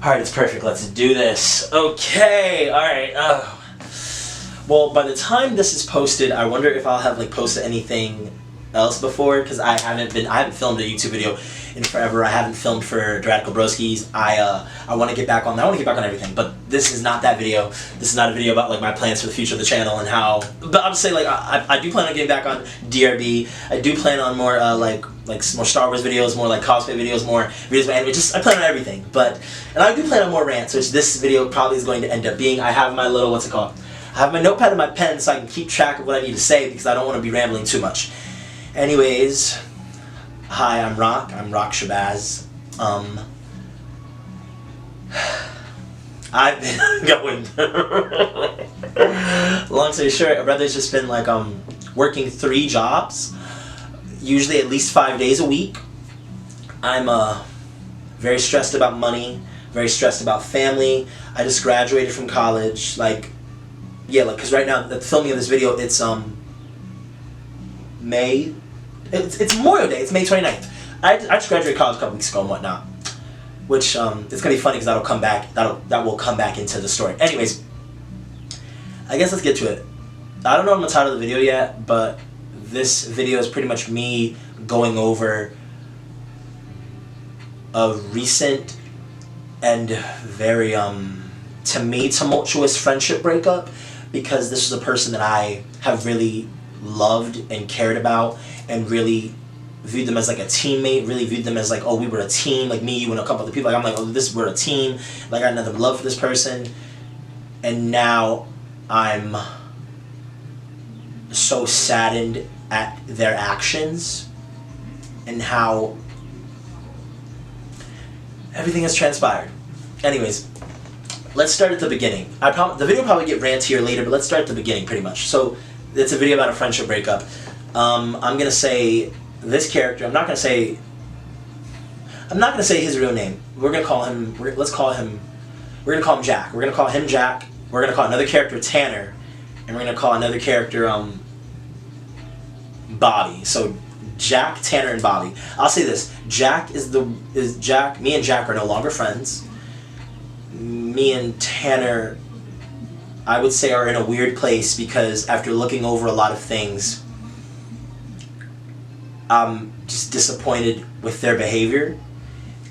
Alright, it's perfect. Let's do this. Okay, alright. Well, by the time this is posted, I wonder if I'll have like posted anything else before, because I haven't filmed a YouTube video in forever. I haven't filmed for Radical Broskies. I want to get back on that. I want to get back on everything, but this is not that video. This is not a video about like my plans for the future of the channel and how, but I'll just say like I do plan on getting back on DRB. I do plan on more like more Star Wars videos, more like cosplay videos, more videos about anime. Just I plan on everything, and I do plan on more rants, which this video probably is going to end up being. I have my little, what's it called? I have my notepad and my pen so I can keep track of what I need to say because I don't want to be rambling too much. Anyways, hi, I'm Rock Shabazz. I've been going long story short, my brother's just been like working 3 jobs, usually at least 5 days a week. I'm very stressed about money, very stressed about family. I just graduated from college, because right now the filming of this video, it's May. It's Memorial Day. It's May 29th. I just graduated college a couple weeks ago and whatnot, which it's gonna be funny because that'll come back. That will come back into the story. Anyways, I guess let's get to it. I don't know what I'm gonna title the video yet, but this video is pretty much me going over a recent and very to me tumultuous friendship breakup, because this is a person that I have really loved and cared about and really viewed them as like a teammate, really viewed them as like, oh, we were a team, like me, you, and a couple other people. Like I'm like, oh, we're a team. Like I had nothing but love for this person, and now I'm so saddened at their actions and how everything has transpired. Anyways, let's start at the beginning. The video will probably get rantier later, but let's start at the beginning pretty much. So it's a video about a friendship breakup. I'm gonna say this character. I'm not gonna say his real name. We're gonna call him. We're gonna call him Jack. We're gonna call him Jack. We're gonna call another character Tanner, and we're gonna call another character Bobby. So Jack, Tanner, and Bobby. I'll say this: Jack is Jack. Me and Jack are no longer friends. Me and Tanner, I would say, are in a weird place because after looking over a lot of things, I'm just disappointed with their behavior.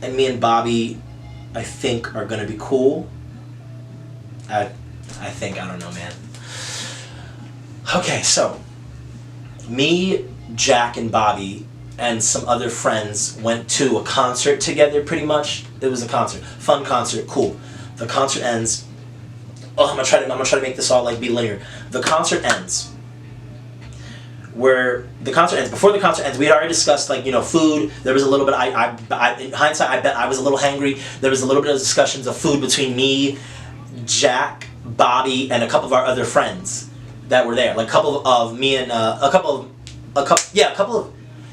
And me and Bobby, I think, are gonna be cool. I think, I don't know, man. Okay, so me, Jack, and Bobby and some other friends went to a concert together, pretty much. It was a concert. Fun concert, cool. The concert ends. Oh, I'm gonna try to make this all like be linear. The concert ends. Before the concert ends, we had already discussed like, you know, food. There was a little bit. In hindsight, I bet I was a little hangry. There was a little bit of discussions of food between me, Jack, Bobby, and a couple of our other friends that were there. Like a couple of me and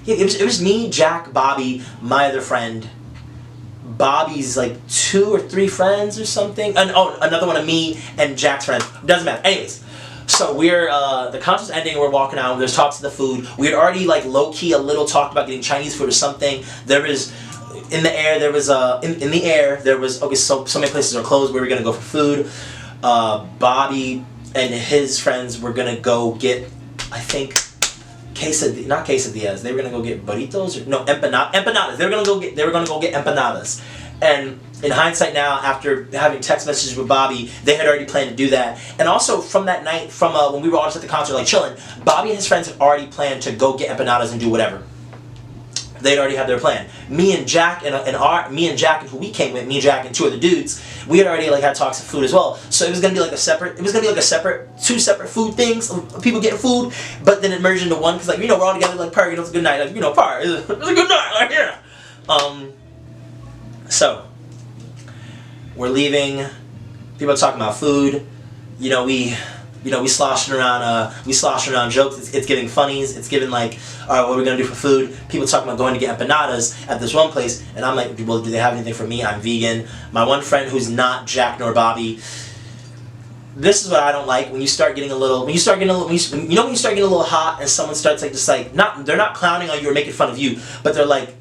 it was me, Jack, Bobby, my other friend. Bobby's like 2 or 3 friends or something, and another one of me and Jack's friends. Doesn't matter. Anyways, so we're the concert's ending. We're walking out. There's talks of the food. We had already like low key a little talked about getting Chinese food or something. There was in the air. There was okay. So many places are closed. We were gonna go for food. Bobby and his friends were gonna go get, I think, not quesadillas. They were gonna go get burritos empanadas. They were gonna go get empanadas. And in hindsight now, after having text messages with Bobby, they had already planned to do that. And also from that night, from when we were all just at the concert, like chilling, Bobby and his friends had already planned to go get empanadas and do whatever. They'd already had their plan. Me and Jack and who we came with, me and Jack and 2 other dudes, we had already like had talks of food as well. So it was gonna be like two separate food things of people getting food, but then it merged into one because like, you know, we're all together like party, it's a good night, like, you know, party, it's a good night, like, yeah. So we're leaving. People are talking about food. You know, we sloshing around jokes. It's giving funnies. It's giving like, all right, what are we gonna do for food? People talking about going to get empanadas at this one place, and I'm like, well, do they have anything for me? I'm vegan. My one friend who's not Jack nor Bobby. This is what I don't like when you start getting a little hot and someone starts like just like they're not clowning on you or making fun of you, but they're like,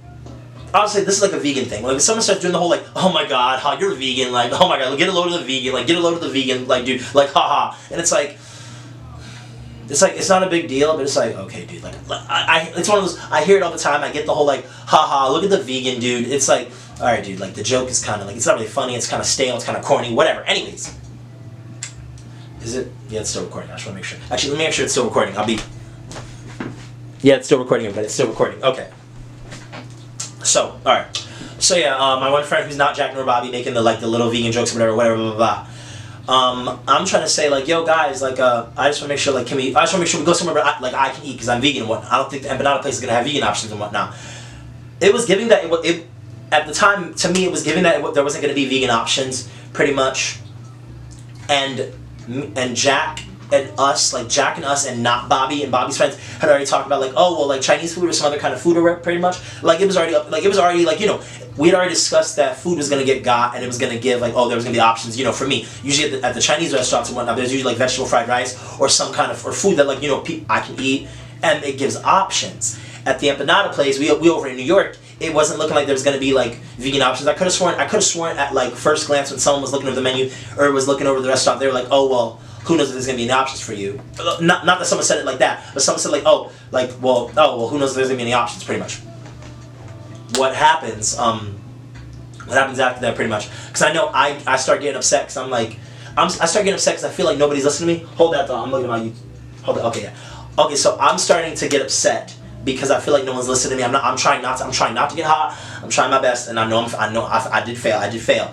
honestly, this is like a vegan thing. Like, if someone starts doing the whole, like, oh my god, ha, you're vegan, like, oh my god, get a load of the vegan, like, get a load of the vegan, like, dude, like, haha. And it's like, it's not a big deal, but it's like, okay, dude, like, it's one of those, I hear it all the time, I get the whole, like, haha, look at the vegan, dude. It's like, alright, dude, like, the joke is kind of, like, it's not really funny, it's kind of stale, it's kind of corny, whatever. Anyways. Is it? Yeah, it's still recording. I just want to make sure. Actually, let me make sure it's still recording. Yeah, it's still recording, but it's still recording. Okay. So, alright. So yeah, my one friend who's not Jack nor Bobby making the little vegan jokes or whatever, blah, blah, blah. I'm trying to say, like, yo, guys, like, I just want to make sure, like, I just want to make sure we go somewhere where I can eat, because I'm vegan and whatnot. I don't think the empanada place is going to have vegan options and whatnot. It was giving that, at the time, to me, it was giving that there wasn't going to be vegan options, pretty much. And Jack and us, like Jack and us and not Bobby and Bobby's friends had already talked about, like, oh, well, like, Chinese food or some other kind of food or pretty much. Like, it was already like, you know, we had already discussed that food was going to get got and it was going to give, like, oh, there was going to be options, you know, for me. Usually at the Chinese restaurants and whatnot, there's usually, like, vegetable fried rice or some kind of, or food that, like, you know, I can eat, and it gives options. At the empanada place, we over in New York, it wasn't looking like there was going to be, like, vegan options. I could have sworn at, like, first glance when someone was looking over the menu or was looking over the restaurant, they were like, oh, well, who knows if there's going to be any options for you. Not that someone said it like that, but someone said, like, well, who knows if there's going to be any options, pretty much. What happens after that, pretty much, because I know I start getting upset, because I start getting upset because I feel like nobody's listening to me. Hold that thought, I'm looking at my YouTube. Hold that, okay, yeah. Okay, so I'm starting to get upset because I feel like no one's listening to me. I'm trying not to get hot. I'm trying my best, and I know I did fail.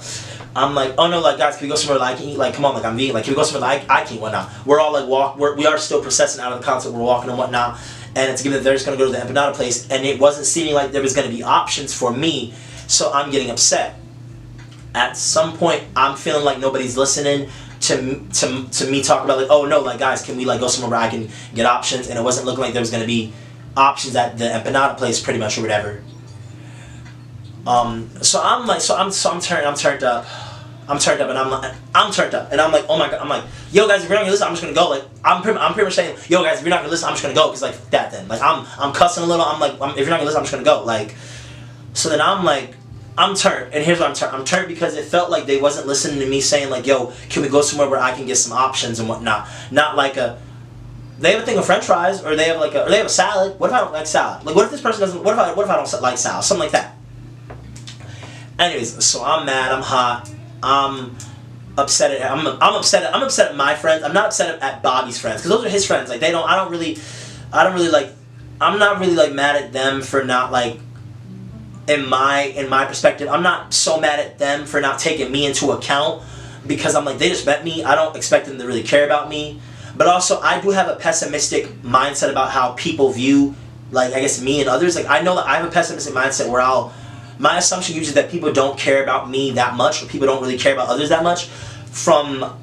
I'm like, oh no, like, guys, can we go somewhere that I can eat? Like, come on, like, I'm vegan. Like, can we go somewhere that I can eat, whatnot? We're all like we are still processing out of the concept. We're walking and whatnot, and it's given that they're just gonna go to the empanada place, and it wasn't seeming like there was gonna be options for me, so I'm getting upset. At some point, I'm feeling like nobody's listening to me talk about, like, oh no, like, guys, can we, like, go somewhere where I can get options? And it wasn't looking like there was gonna be options at the empanada place, pretty much, or whatever. So I'm turned up, and I'm turned up, and I'm like, oh my god, I'm like, yo, guys, if you're not gonna listen, I'm just gonna go. Like, I'm pretty much saying, yo, guys, if you're not gonna listen, I'm just gonna go, because, like, that then, like, I'm cussing a little. I'm like, if you're not gonna listen, I'm just gonna go. Like, so then I'm like, I'm turned, and here's why I'm turned. I'm turned because it felt like they wasn't listening to me saying, like, yo, can we go somewhere where I can get some options and whatnot? Not like they have a thing of French fries, or they have a salad. What if I don't like salad? Like, what if this person doesn't? What if I don't like salad? Something like that. Anyways, so I'm mad. I'm hot. I'm upset at. I'm upset at my friends. I'm not upset at Bobby's friends, because those are his friends. Like, I'm not really like mad at them for not, like, in my perspective, I'm not so mad at them for not taking me into account, because I'm like, they just met me. I don't expect them to really care about me. But also, I do have a pessimistic mindset about how people view, like, I guess, me and others. Like, I know that I have a pessimistic mindset where my assumption usually is that people don't care about me that much, or people don't really care about others that much, from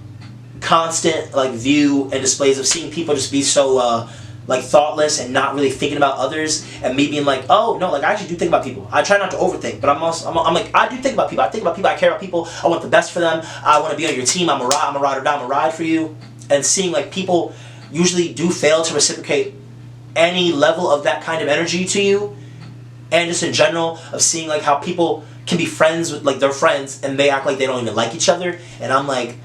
constant, like, view and displays of seeing people just be so, like, thoughtless and not really thinking about others, and me being like, oh no, like, I actually do think about people. I try not to overthink, but I'm like, I do think about people. I think about people. I care about people. I want the best for them. I want to be on your team. I'm a ride or die. I'm a ride for you. And seeing, like, people usually do fail to reciprocate any level of that kind of energy to you, and just in general of seeing, like, how people can be friends with, like, their friends, and they act like they don't even like each other, and I'm like,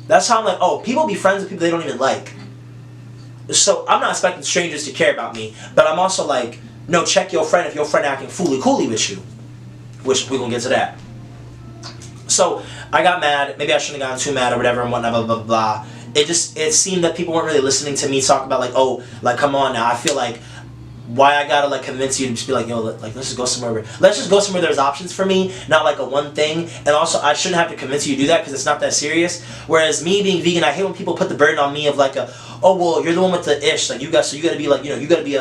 that's how I'm like, oh, people be friends with people they don't even like. So I'm not expecting strangers to care about me, but I'm also like, no, check your friend if your friend acting fooly-cooly with you, which we're gonna get to that. So I got mad. Maybe I shouldn't have gotten too mad or whatever and whatnot, blah, blah, blah. It seemed that people weren't really listening to me talk about, like, oh, like, come on now. I feel like, why I gotta, like, convince you to just be like, yo, like, let's just go somewhere there's options for me, not like a one thing. And also, I shouldn't have to convince you to do that, because it's not that serious. Whereas me being vegan, I hate when people put the burden on me of, like, oh, well, you're the one with the ish, like, so you gotta be, like, you know, you gotta be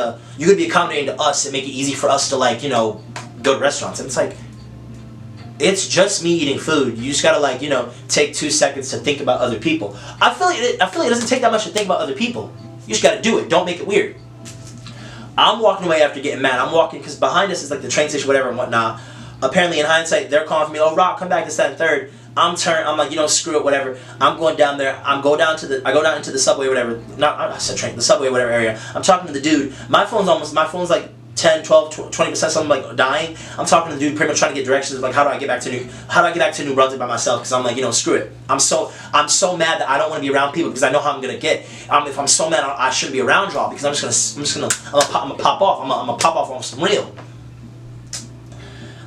accommodating to us and make it easy for us to, like, you know, go to restaurants. And it's like, it's just me eating food. You just gotta, like, you know, take 2 seconds to think about other people. I feel like it doesn't take that much to think about other people. You just gotta do it. Don't make it weird. I'm walking away after getting mad. I'm walking, because behind us is, like, the train station, whatever and whatnot. Apparently, in hindsight, they're calling for me, oh, Rock, come back to 7th, 3rd. I'm like, you know, screw it, whatever. I'm going down there. I go down into the subway, whatever. The subway, whatever area. I'm talking to the dude. My phone's like 10, 12, 20% something like dying, I'm talking to the dude pretty much trying to get directions of like how do I get back to New Brunswick by myself, because I'm like, screw it. I'm so mad that I don't want to be around people because I know how I'm gonna get. If I'm so mad, I shouldn't be around y'all because I'm gonna pop off. I'm gonna pop off on some real.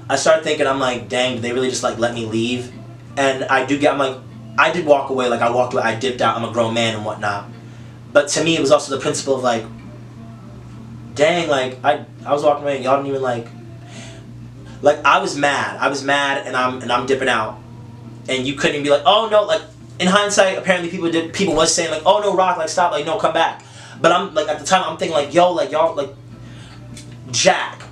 I started thinking, I'm like, dang, did they really just like let me leave? And I did walk away. Like I walked away, I dipped out. I'm a grown man and whatnot. But to me, it was also the principle of like, dang, like I was walking away and y'all didn't even like I was mad and I'm dipping out, and you couldn't even be like, oh no, like in hindsight apparently people was saying like, oh no, Rock, like stop, like no, come back. But I'm like, at the time I'm thinking like, yo, like y'all, like Jack,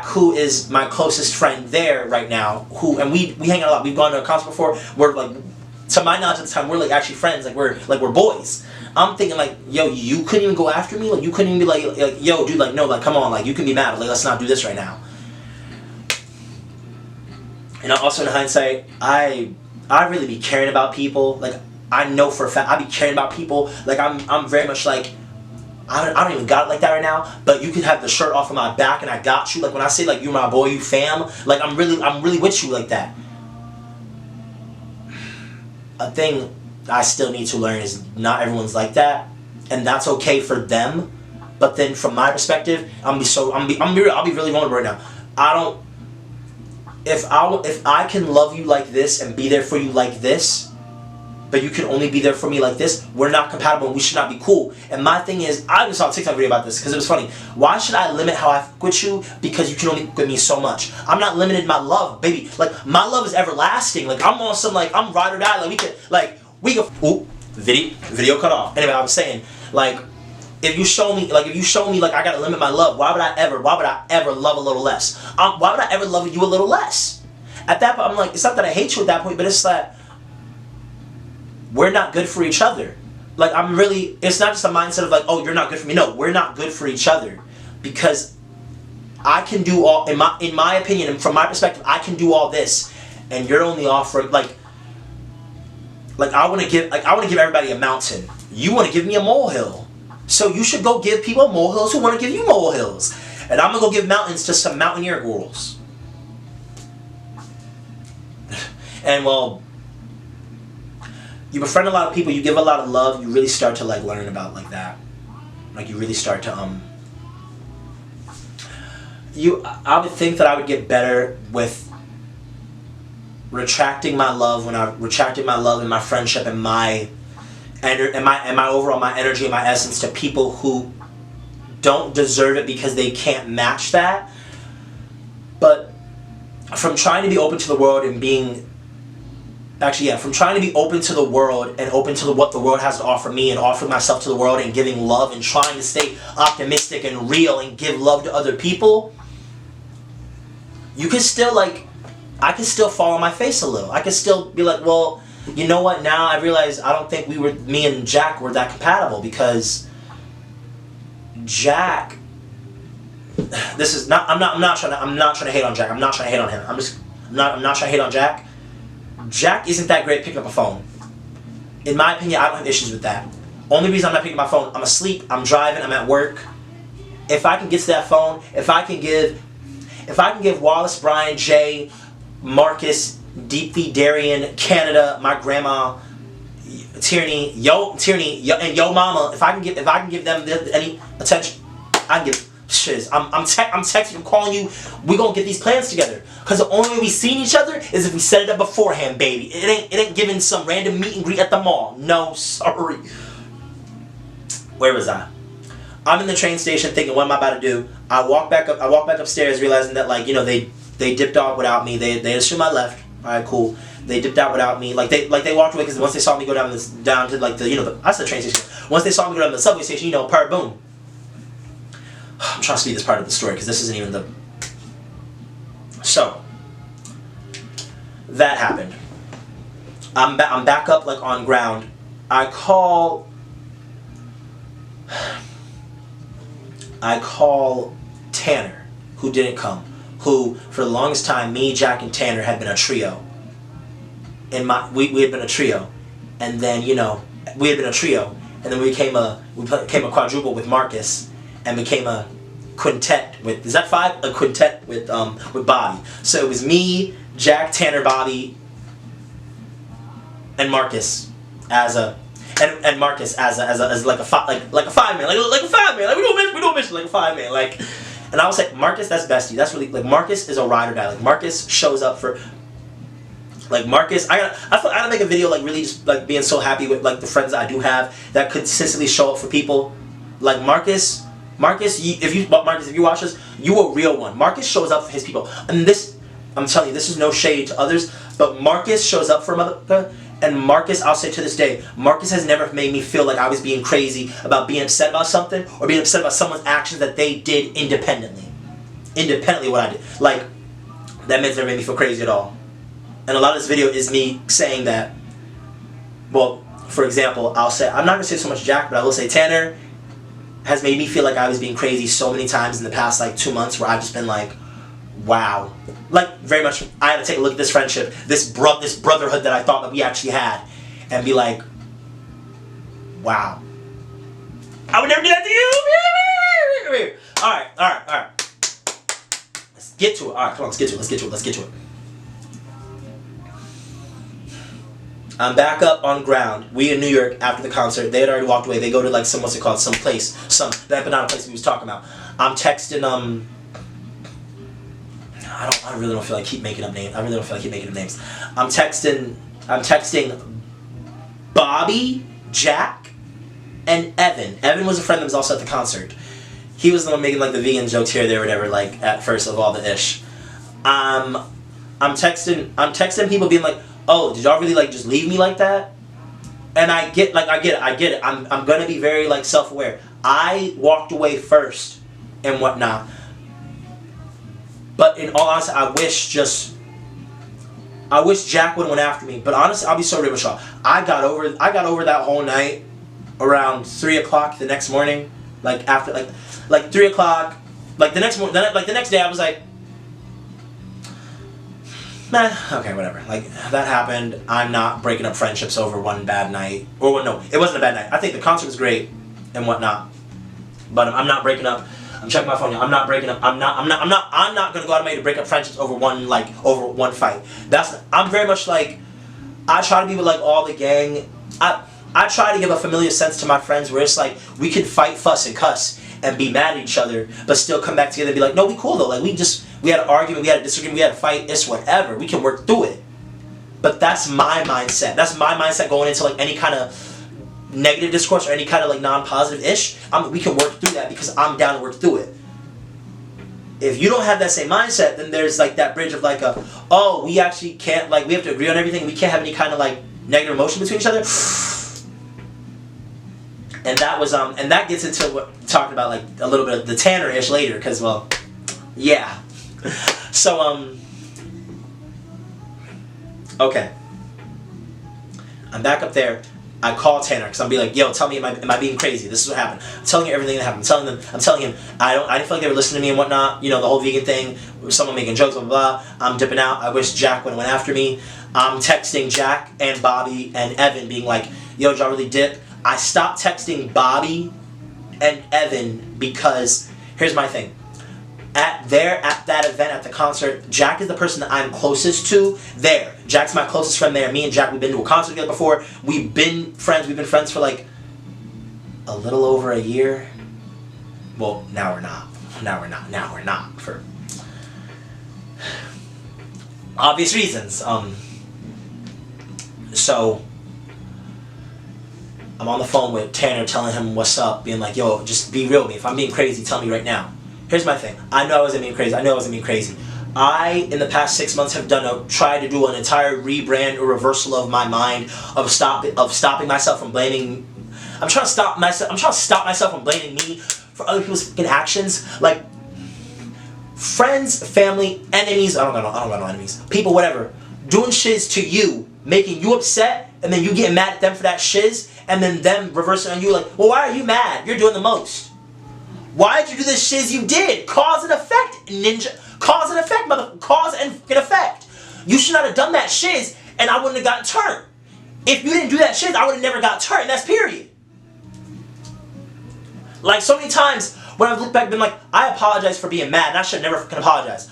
who is my closest friend there right now, and we hang out a lot, we've gone to a concert before, we're like, to my knowledge at the time, we're like actually friends, like we're boys. I'm thinking like, yo, you couldn't even go after me? Like you couldn't even be like, yo, dude, like no, like come on, like you can be mad, like let's not do this right now. And also in hindsight, I really be caring about people. Like I know for a fact I be caring about people. Like I'm very much like, I don't even got it like that right now, but you could have the shirt off of my back and I got you. Like when I say like you're my boy, you fam, like I'm really with you like that. A thing I still need to learn is not everyone's like that, and that's okay for them. But then from my perspective, I'll be really vulnerable right now. If I can love you like this and be there for you like this, but you can only be there for me like this, we're not compatible and we should not be cool. And my thing is, I just saw a TikTok video about this because it was funny. Why should I limit how I fuck with you because you can only fuck with me so much? I'm not limited in my love, baby. Like my love is everlasting. Like I'm on some like I'm ride or die. We can ooh, video cut off. Anyway, I was saying, like, if you show me like I gotta limit my love, why would I ever love a little less? Why would I ever love you a little less? At that point, I'm like, it's not that I hate you at that point, but it's that we're not good for each other. Like it's not just a mindset of like, oh, you're not good for me. No, we're not good for each other, because I can do all, in my opinion and from my perspective, I can do all this, and you're only offering like I want to give everybody a mountain. You want to give me a molehill. So you should go give people molehills who want to give you molehills. And I'm going to go give mountains to some mountaineer girls. And well, you befriend a lot of people, you give a lot of love, you really start to like learn about like that. Like you really start to I would think that I would get better with retracting my love and my friendship and my overall my energy and my essence to people who don't deserve it because they can't match that. But from trying to be open to the world and from trying to be open to the world and open to what the world has to offer me and offering myself to the world and giving love and trying to stay optimistic and real and give love to other people, you can still I can still fall on my face a little. I can still be like, well, you know what? Now I realize I don't think me and Jack were that compatible, because Jack. This is not. I'm not trying to hate on Jack. I'm not trying to hate on him. I'm not trying to hate on Jack. Jack isn't that great at picking up a phone. In my opinion, I don't have issues with that. Only reason I'm not picking up my phone, I'm asleep, I'm driving, I'm at work. If I can get to that phone, if I can give Wallace, Brian, Jay, Marcus, Deep V, Darian, Canada, my grandma, Tierney, and Yo Mama, if I can give them any attention, I can give shiz. I'm texting, I'm calling you. We gonna get these plans together. Cause the only way we seen each other is if we set it up beforehand, baby. It ain't giving some random meet and greet at the mall. No, sorry. Where was I? I'm in the train station thinking, what am I about to do? I walk back upstairs, realizing that they dipped off without me. They assumed I left. All right, cool. They dipped out without me. Like they walked away because once they saw me go down to like I said train station. Once they saw me go down to the subway station, boom. I'm trying to speed this part of the story because this isn't even the. So that happened. I'm back up on ground. I call Tanner, who didn't come. Who for the longest time, me, Jack, and Tanner had been a trio. We had been a trio, and then we had been a trio, and then we became a quadruple with Marcus, and became a quintet with, is that 5? A quintet with Bobby. So it was me, Jack, Tanner, Bobby, and Marcus as a and Marcus as like a 5-man, like a 5-man, like we don't miss like a 5-man, like. And I was like, Marcus, that's bestie. That's really, like, Marcus is a ride or die. Like, Marcus shows up for, like, Marcus, I gotta make a video, like, really just, like, being so happy with, like, the friends that I do have that consistently show up for people. Like, Marcus, if you watch this, you a real one. Marcus shows up for his people. And this, I'm telling you, this is no shade to others, but Marcus shows up for motherfucker. And Marcus, I'll say to this day, Marcus has never made me feel like I was being crazy about being upset about something or being upset about someone's actions that they did independently. Independently what I did. Like, that man's never made me feel crazy at all. And a lot of this video is me saying that, well, for example, I'll say, I'm not going to say so much Jack, but I will say Tanner has made me feel like I was being crazy so many times in the past, like, 2 months where I've just been like, wow. Like, very much, I had to take a look at this friendship, this brotherhood that I thought that we actually had, and be like, wow. I would never do that to you! Alright. Let's get to it. Alright, come on, let's get to it. I'm back up on ground. We in New York after the concert. They had already walked away. They go to, like, some, what's it called, some place, the empanada place we was talking about. I'm texting, I really don't feel like keep making up names. I'm texting Bobby, Jack, and Evan. Evan was a friend that was also at the concert. He was the one making, like, the vegan jokes here, there, whatever, like, at first of all the ish. I'm texting people being like, oh, did y'all really, like, just leave me like that? And I get it. I'm gonna be very, like, self-aware. I walked away first and whatnot. But in all honesty, I wish Jack would have went after me. But honestly, I'll be so real with y'all. I got over that whole night around 3 o'clock the next morning. Like after like 3 o'clock, like the next day, I was like, man, okay, whatever. Like, that happened. I'm not breaking up friendships over one bad night. Or no, it wasn't a bad night. I think the concert was great and whatnot. But I'm not breaking up. I'm checking my phone. I'm not breaking up. I'm not gonna go out of my way to break up friendships over one fight. I'm very much like, I try to be with, like, all the gang. I try to give a familiar sense to my friends where it's like we could fight, fuss, and cuss and be mad at each other, but still come back together and be like, no, we cool though. Like, we had an argument, we had a disagreement, we had a fight. It's whatever. We can work through it. But that's my mindset. That's my mindset going into, like, any kind of negative discourse or any kind of, like, non-positive ish. We can work through that because I'm down to work through it. If you don't have that same mindset, then there's, like, that bridge of, like, we actually can't, like, we have to agree on everything. We can't have any kind of, like, negative emotion between each other. And that was and that gets into what talking about, like, a little bit of the Tanner ish later, because, well, yeah. So okay, I'm back up there. I call Tanner because I'm be like, yo, tell me, am I being crazy? This is what happened. I'm telling you everything that happened. I'm telling him I didn't feel like they were listening to me and whatnot. You know, the whole vegan thing, someone making jokes, blah, blah, blah. I'm dipping out. I wish Jack went after me. I'm texting Jack and Bobby and Evan being like, yo, did y'all really dip? I stopped texting Bobby and Evan because here's my thing. At that event, at the concert, Jack is the person that I'm closest to there. Jack's my closest friend there. Me and Jack, we've been to a concert together before. We've been friends for, like, a little over a year. Well, now we're not for obvious reasons. So I'm on the phone with Tanner telling him what's up, being like, yo, just be real with me. If I'm being crazy, tell me right now. Here's my thing. I know I wasn't being crazy. I, in the past 6 months, have tried to do an entire rebrand or reversal of my mind of stopping myself from blaming. I'm trying to stop myself from blaming me for other people's fucking actions. Like, friends, family, enemies. I don't got no enemies. People, whatever, doing shiz to you, making you upset, and then you getting mad at them for that shiz, and then them reversing on you like, well, why are you mad? You're doing the most. Why did you do this shiz you did? Cause and effect, ninja. Cause and effect, cause and fucking effect. You should not have done that shiz, and I wouldn't have gotten turned. If you didn't do that shiz, I would have never got turned. That's period. Like, so many times when I've looked back and been like, I apologize for being mad, and I should never fucking apologize.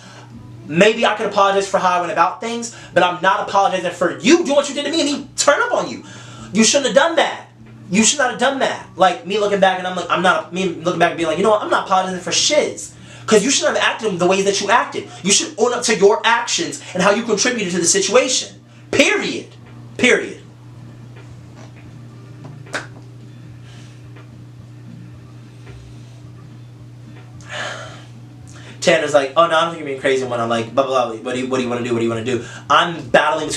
Maybe I could apologize for how I went about things, but I'm not apologizing for you doing what you did to me and me turn up on you. You shouldn't have done that. You should not have done that. Like, me looking back and me looking back and being like, you know what, I'm not apologizing for shiz. Because you shouldn't have acted the way that you acted. You should own up to your actions and how you contributed to the situation. Period. Period. Tanner's like, oh no, I don't think you're being crazy when I'm like, blah, blah, blah, what do you want to do, what do you want to do? I'm battling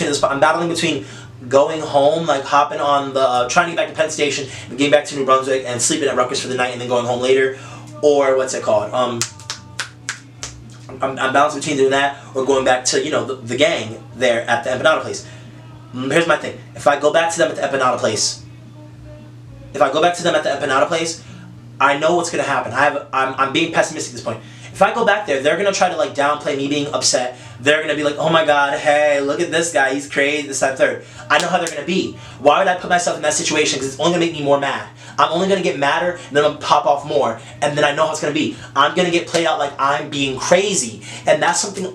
between going home, like hopping on the, trying to get back to Penn Station, and getting back to New Brunswick, and sleeping at Rutgers for the night, and then going home later, or what's it called, I'm balancing between doing that, or going back to, you know, the gang there at the empanada place. Here's my thing, if I go back to them at the empanada place, I know what's going to happen. I'm being pessimistic at this point. If I go back there, they're going to try to like downplay me being upset. They're going to be like, oh my god, hey, look at this guy, he's crazy, this, that, third. I know how they're going to be. Why would I put myself in that situation? Because it's only going to make me more mad. I'm only going to get madder, and then I'm going to pop off more, and then I know how it's going to be. I'm going to get played out like I'm being crazy, and that's something,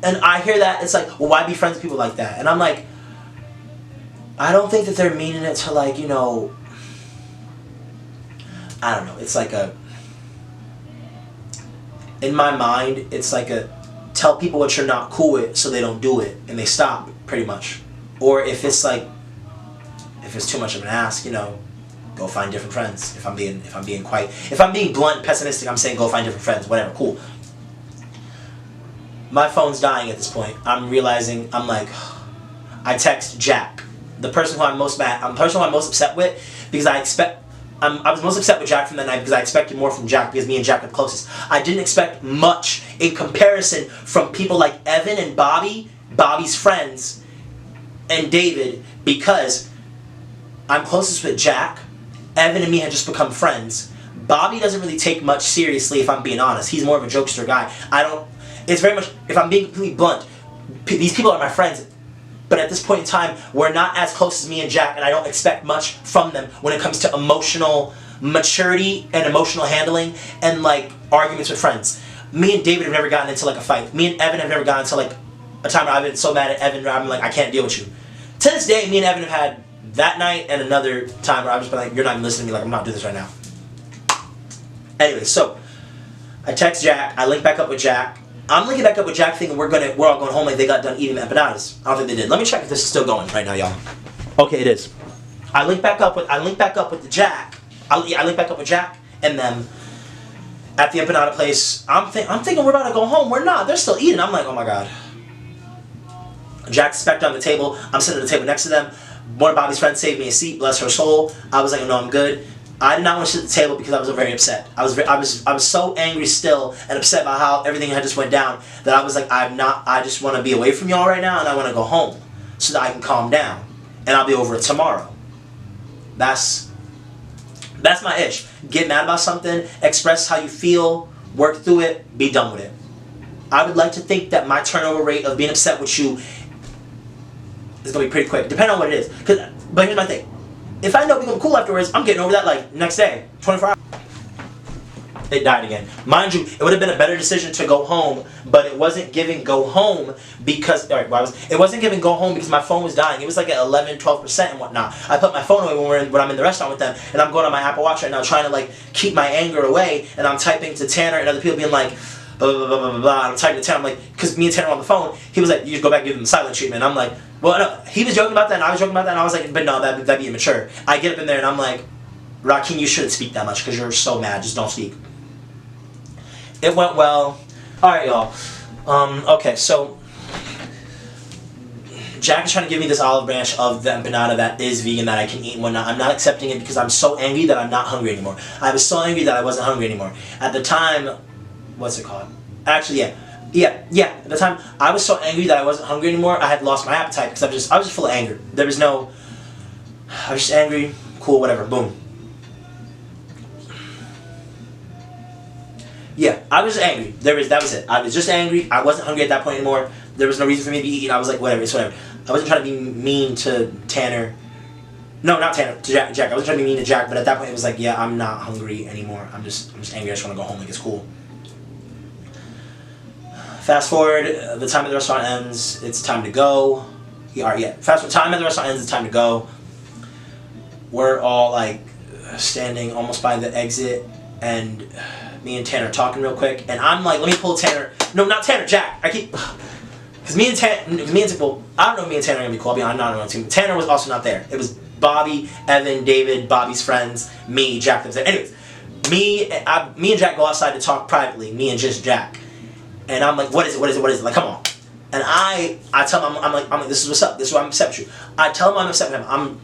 and I hear that, it's like, well, why be friends with people like that? And I'm like, I don't think that they're meaning it to like, you know, I don't know, it's like a, in my mind, it's like a, tell people what you're not cool with so they don't do it, and they stop, pretty much. Or if it's like, if it's too much of an ask, you know, go find different friends. If I'm being blunt and pessimistic, I'm saying go find different friends, whatever, cool. My phone's dying at this point. I'm realizing, I'm like, I text Jack, the person who I'm most upset with, because I was most upset with Jack from that night because I expected more from Jack because me and Jack are the closest. I didn't expect much in comparison from people like Evan and Bobby, Bobby's friends, and David, because I'm closest with Jack. Evan and me had just become friends. Bobby doesn't really take much seriously, if I'm being honest. He's more of a jokester guy. It's very much, if I'm being completely blunt, these people are my friends. But at this point in time, we're not as close as me and Jack, and I don't expect much from them when it comes to emotional maturity and emotional handling and like arguments with friends. Me and David have never gotten into like a fight. Me and Evan have never gotten into like a time where I've been so mad at Evan where I'm like, I can't deal with you. To this day, me and Evan have had that night and another time where I've just been like, you're not even listening to me, like I'm not doing this right now. Anyway, so I text Jack, I link back up with Jack. I'm linking back up with Jack thinking we're all going home like they got done eating the empanadas. I don't think they did. Let me check if this is still going right now, y'all. Okay, it is. I link back up with the Jack. I link back up with Jack and them at the empanada place. I'm thinking we're about to go home. We're not. They're still eating. I'm like, oh my god. Jack's back down the table. I'm sitting at the table next to them. One of Bobby's friends saved me a seat. Bless her soul. I was like, no, I'm good. I did not want to sit at the table because I was very upset. I was so angry still and upset about how everything had just went down that I was like, I just want to be away from y'all right now and I want to go home so that I can calm down and I'll be over it tomorrow. That's my ish. Get mad about something, express how you feel, work through it, be done with it. I would like to think that my turnover rate of being upset with you is going to be pretty quick, depending on what it is. But here's my thing. If I know we're going to be cool afterwards, I'm getting over that like next day, 24 hours. It died again. Mind you, it would have been a better decision to go home, but it wasn't giving go home because, it wasn't giving go home because my phone was dying. It was like at 11, 12% and whatnot. I put my phone away when I'm in the restaurant with them, and I'm going on my Apple Watch right now trying to like keep my anger away, and I'm typing to Tanner and other people being like, blah, blah, blah, blah, blah, blah. I'm typing to Tanner, I'm like, because me and Tanner were on the phone, he was like, you just go back and give them the silent treatment. I'm like, well, no, he was joking about that, and I was joking about that, and I was like, but no, that'd be immature. I get up in there, and I'm like, Rakeem, you shouldn't speak that much, because you're so mad, just don't speak. It went well. Alright, y'all. Okay, so, Jack is trying to give me this olive branch of the empanada that is vegan, that I can eat and whatnot. I'm not accepting it because I'm so angry that I'm not hungry anymore. I was so angry that I wasn't hungry anymore. At the time, what's it called? Actually, yeah. At the time, I was so angry that I wasn't hungry anymore. I had lost my appetite because I was just full of anger. I was just angry. Cool, whatever. Boom. Yeah, I was just angry. That was it. I was just angry. I wasn't hungry at that point anymore. There was no reason for me to be eating. I was like, whatever, it's whatever. I wasn't trying to be mean to Tanner No, not Tanner. To Jack. Jack. I was trying to be mean to Jack, but at that point it was like, yeah, I'm not hungry anymore. I'm just angry. I just want to go home. Like it's cool. Fast forward. The time at the restaurant ends. It's time to go. Fast forward. Time at the restaurant ends. It's time to go. We're all like standing almost by the exit, and me and Tanner are talking real quick, and I'm like, let me pull Tanner. No, not Tanner. Jack. I keep. Because me and Tanner, well, I don't know if me and Tanner are going to be cool. I'm not on the team. Tanner was also not there. It was Bobby, Evan, David, Bobby's friends, me, Jack was there. Anyways, me and Jack go outside to talk privately, me and just Jack. And I'm like, what is it? Like, come on. And I tell him, I'm like, this is what's up. This is why I'm upset with you. I tell him I'm upset with him.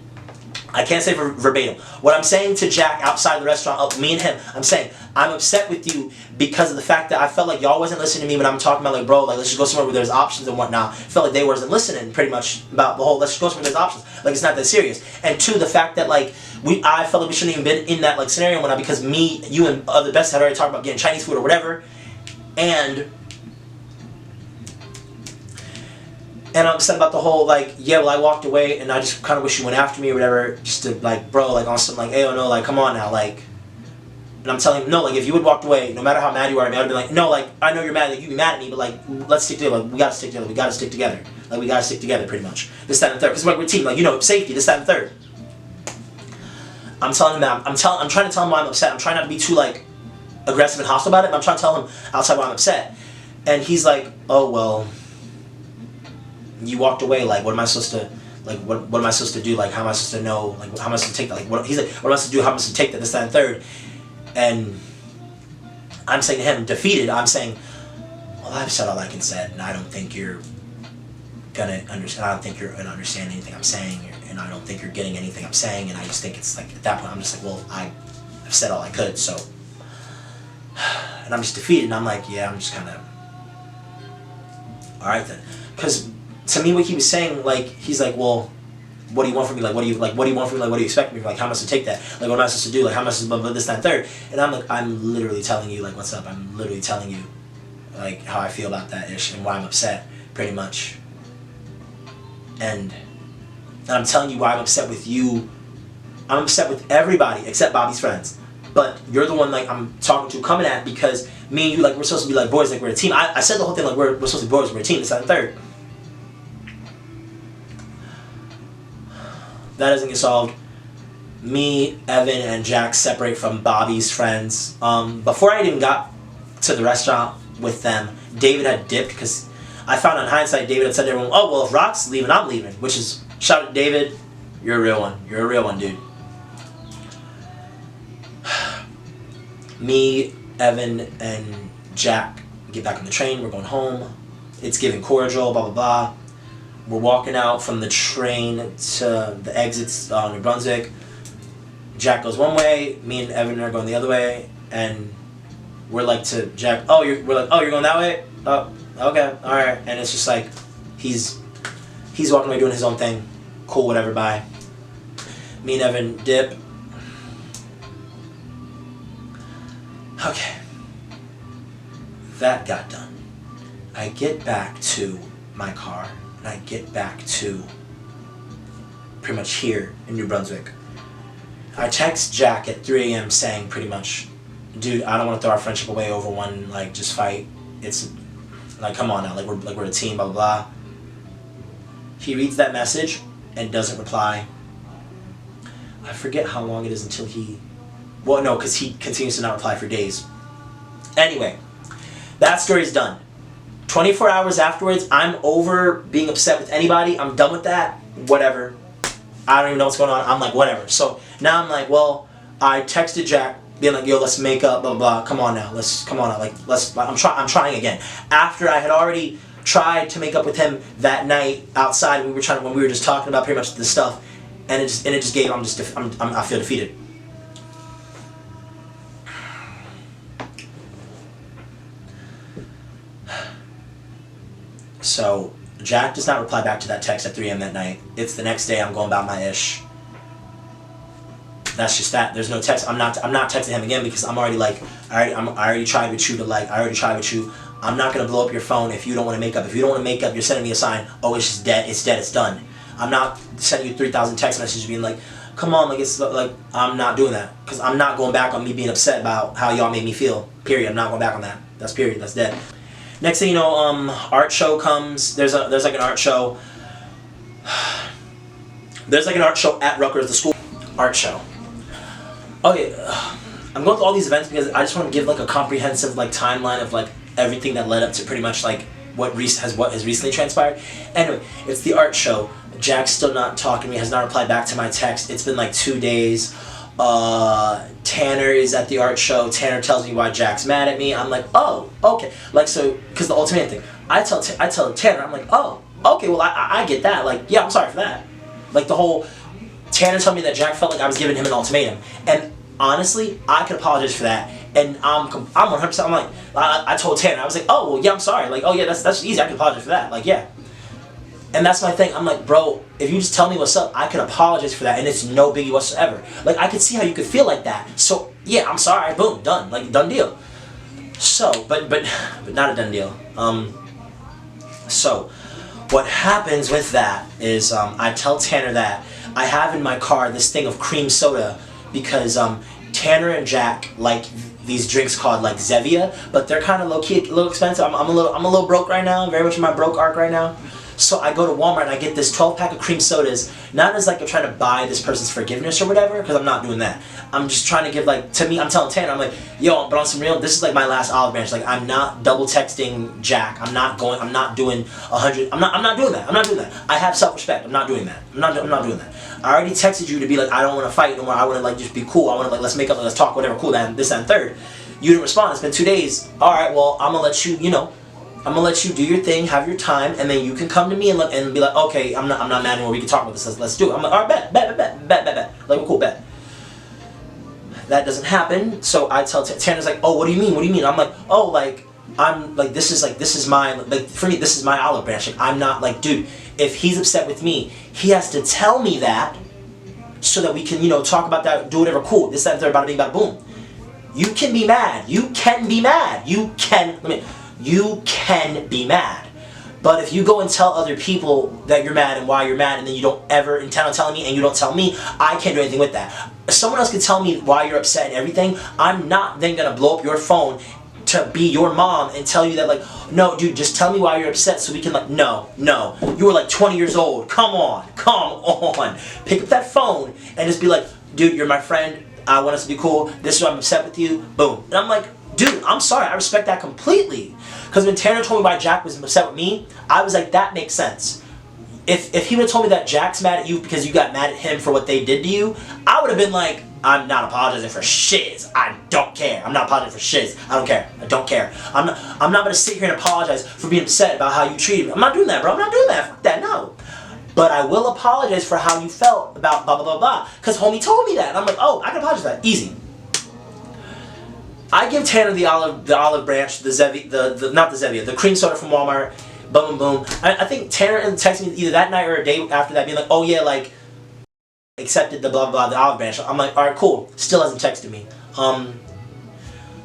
I can't say verbatim. What I'm saying to Jack outside the restaurant, me and him, I'm saying, I'm upset with you because of the fact that I felt like y'all wasn't listening to me when I'm talking about like, bro, like let's just go somewhere where there's options and whatnot. I felt like they wasn't listening pretty much about the whole let's just go somewhere where there's options. Like it's not that serious. And two, the fact that like I felt like we shouldn't even been in that like scenario and whatnot because me, you and other best had already talked about getting Chinese food or whatever. And I'm upset about the whole, like, yeah, well, I walked away, and I just kind of wish you went after me or whatever, just to, like, bro, like, on some, like, hey, oh, no, like, come on now, like, and I'm telling him, no, like, if you would walked away, no matter how mad you are at me, I would be like, no, like, I know you're mad, like, you'd be mad at me, but, like, let's stick together, like, we gotta stick together, we gotta stick together, like, we gotta stick together, pretty much, this, that, and the third, because, like, we're a team, like, you know, safety, this, that, and the third. I'm telling him that, I'm trying to tell him why I'm upset, I'm trying not to be too, like, aggressive and hostile about it, but I'm trying to tell him outside why I'm upset, and he's like, oh, well, you walked away, like, what am I supposed to, like, what am I supposed to do, like, how am I supposed to know, like, how am I supposed to take that, like, what, he's like, what am I supposed to do, how am I supposed to take that, this, that, and third, and I'm saying to him, defeated, I'm saying, well, I've said all I can say, and I don't think you're gonna understand, I don't think you're gonna understand anything I'm saying, and I don't think you're getting anything I'm saying, and I just think it's, like, at that point, I'm just like, well, I've said all I could, so, and I'm just defeated, and I'm like, yeah, I'm just kind of, alright then, because to me, what he was saying, like, he's like, well, what do you want from me? Like, what do you want from me? Like, what do you expect from me? Like, how am I supposed to take that? Like, what am I supposed to do? Like, how am I supposed to blah, this, that, and third? And I'm like, I'm literally telling you, like, what's up? I'm literally telling you, like, how I feel about that ish and why I'm upset, pretty much. And I'm telling you why I'm upset with you. I'm upset with everybody except Bobby's friends. But you're the one, like, I'm talking to, coming at, because me and you, like, we're supposed to be, like, boys, like, we're a team. I said the whole thing, like, we're supposed to be boys, we're a team, this, that, and third. That doesn't get solved. Me, Evan, and Jack separate from Bobby's friends. Before I even got to the restaurant with them, David had dipped because I found in hindsight David had said to everyone, oh, well, if Rock's leaving, I'm leaving. Which is, shout out David, you're a real one. You're a real one, dude. Me, Evan, and Jack get back on the train. We're going home. It's giving cordial, blah, blah, blah. We're walking out from the train to the exits on New Brunswick. Jack goes one way, me and Evan are going the other way, and we're like to Jack, you're going that way? Oh, okay, alright. And it's just like, he's walking away doing his own thing. Cool, whatever, bye. Me and Evan dip. Okay. That got done. I get back to my car. And I get back to pretty much here in New Brunswick. I text Jack at 3 a.m. saying pretty much, dude, I don't want to throw our friendship away over one, like, just fight. It's, like, come on now, like, we're a team, blah, blah, blah. He reads that message and doesn't reply. I forget how long it is until well, no, because he continues to not reply for days. Anyway, that story's done. 24 hours afterwards, I'm over being upset with anybody. I'm done with that. Whatever. I don't even know what's going on. I'm like, whatever. So now I'm like, well, I texted Jack, being like, yo, let's make up, blah, blah, blah. Come on now. I'm trying again. After I had already tried to make up with him that night outside, when we were just talking about pretty much this stuff, and it just gave, I feel defeated. So Jack does not reply back to that text at 3 a.m. that night. It's the next day. I'm going about my ish. That's just that. There's no text. I'm not texting him again because I'm already like, I already tried with you. I'm not gonna blow up your phone if you don't want to make up. If you don't want to make up, you're sending me a sign. Oh, it's just dead. It's dead. It's done. I'm not sending you 3,000 text messages being like, come on, like it's like I'm not doing that because I'm not going back on me being upset about how y'all made me feel. Period. I'm not going back on that. That's period. That's dead. Next thing you know, art show comes. There's like an art show. There's like an art show at Rutgers, the school art show. Okay, I'm going through all these events because I just want to give like a comprehensive like timeline of like everything that led up to pretty much like what has recently transpired. Anyway, it's the art show. Jack's still not talking to me, has not replied back to my text. It's been like 2 days. Tanner is at the art show. Tanner tells me why Jack's mad at me. I'm like, oh, okay. Like, so, because the ultimate thing, I tell Tanner, I'm like, oh, okay, well, I get that. Like, yeah, I'm sorry for that. Like, the whole, Tanner told me that Jack felt like I was giving him an ultimatum. And honestly, I could apologize for that. And I'm 100%, I'm like, I told Tanner, I was like, oh, well, yeah, I'm sorry. Like, oh, yeah, that's easy. I can apologize for that. Like, yeah. And that's my thing. I'm like, bro, if you just tell me what's up, I can apologize for that, and it's no biggie whatsoever. Like, I could see how you could feel like that. So, yeah, I'm sorry. Boom, done. Like, done deal. So, but not a done deal. So, what happens with that is I tell Tanner that I have in my car this thing of cream soda because Tanner and Jack like these drinks called like Zevia, but they're kind of low key, a little expensive. I'm a little broke right now. Very much in my broke arc right now. So I go to Walmart and I get this 12-pack of cream sodas, not as like I'm trying to buy this person's forgiveness or whatever, because I'm not doing that. I'm just trying to give like, to me, I'm telling Tanner, I'm like, yo, but on some real, this is like my last olive branch. Like, I'm not double texting Jack. I'm not doing 100, I'm not doing that. I have self-respect. I'm not doing that. I'm not doing that. I already texted you to be like, I don't want to fight no more. I want to like just be cool. I want to like, let's make up, let's talk, whatever, cool, that, this, and third. You didn't respond. It's been 2 days. All right, well, I'm going to let you, I'm gonna let you do your thing, have your time, and then you can come to me and be like, okay, I'm not mad anymore. We can talk about this. Let's do it. I'm like, all right, bet. Like, cool, bet. That doesn't happen. So I tell Tanner's like, oh, what do you mean? What do you mean? I'm like, oh, like I'm like this is my like for me this is my olive branch. Like, I'm not like, dude. If he's upset with me, he has to tell me that so that we can talk about that, do whatever. Cool. This, that, and third. Bada bing, bada boom. You can be mad. You can be mad. You can be mad. But if you go and tell other people that you're mad and why you're mad, and then you don't ever intend on telling me and you don't tell me, I can't do anything with that. Someone else can tell me why you're upset and everything. I'm not then gonna blow up your phone to be your mom and tell you that like, no, dude, just tell me why you're upset so we can like, no. You were like 20 years old. Come on. Pick up that phone and just be like, dude, you're my friend. I want us to be cool. This is why I'm upset with you. Boom. And I'm like, dude, I'm sorry. I respect that completely. Because when Tanner told me why Jack was upset with me, I was like, that makes sense. If he would have told me that Jack's mad at you because you got mad at him for what they did to you, I would have been like, I'm not apologizing for shiz. I don't care. I'm not apologizing for shiz. I don't care. I don't care. I'm not going to sit here and apologize for being upset about how you treated me. I'm not doing that, bro. I'm not doing that. Fuck that. No. But I will apologize for how you felt about blah, blah, blah, blah. Because homie told me that. And I'm like, oh, I can apologize for that. Easy. I give Tanner the olive branch, the cream soda from Walmart, boom, boom. I think Tanner texted me either that night or a day after that being like, oh yeah, like, accepted the blah, blah, the olive branch. I'm like, alright, cool. Still hasn't texted me.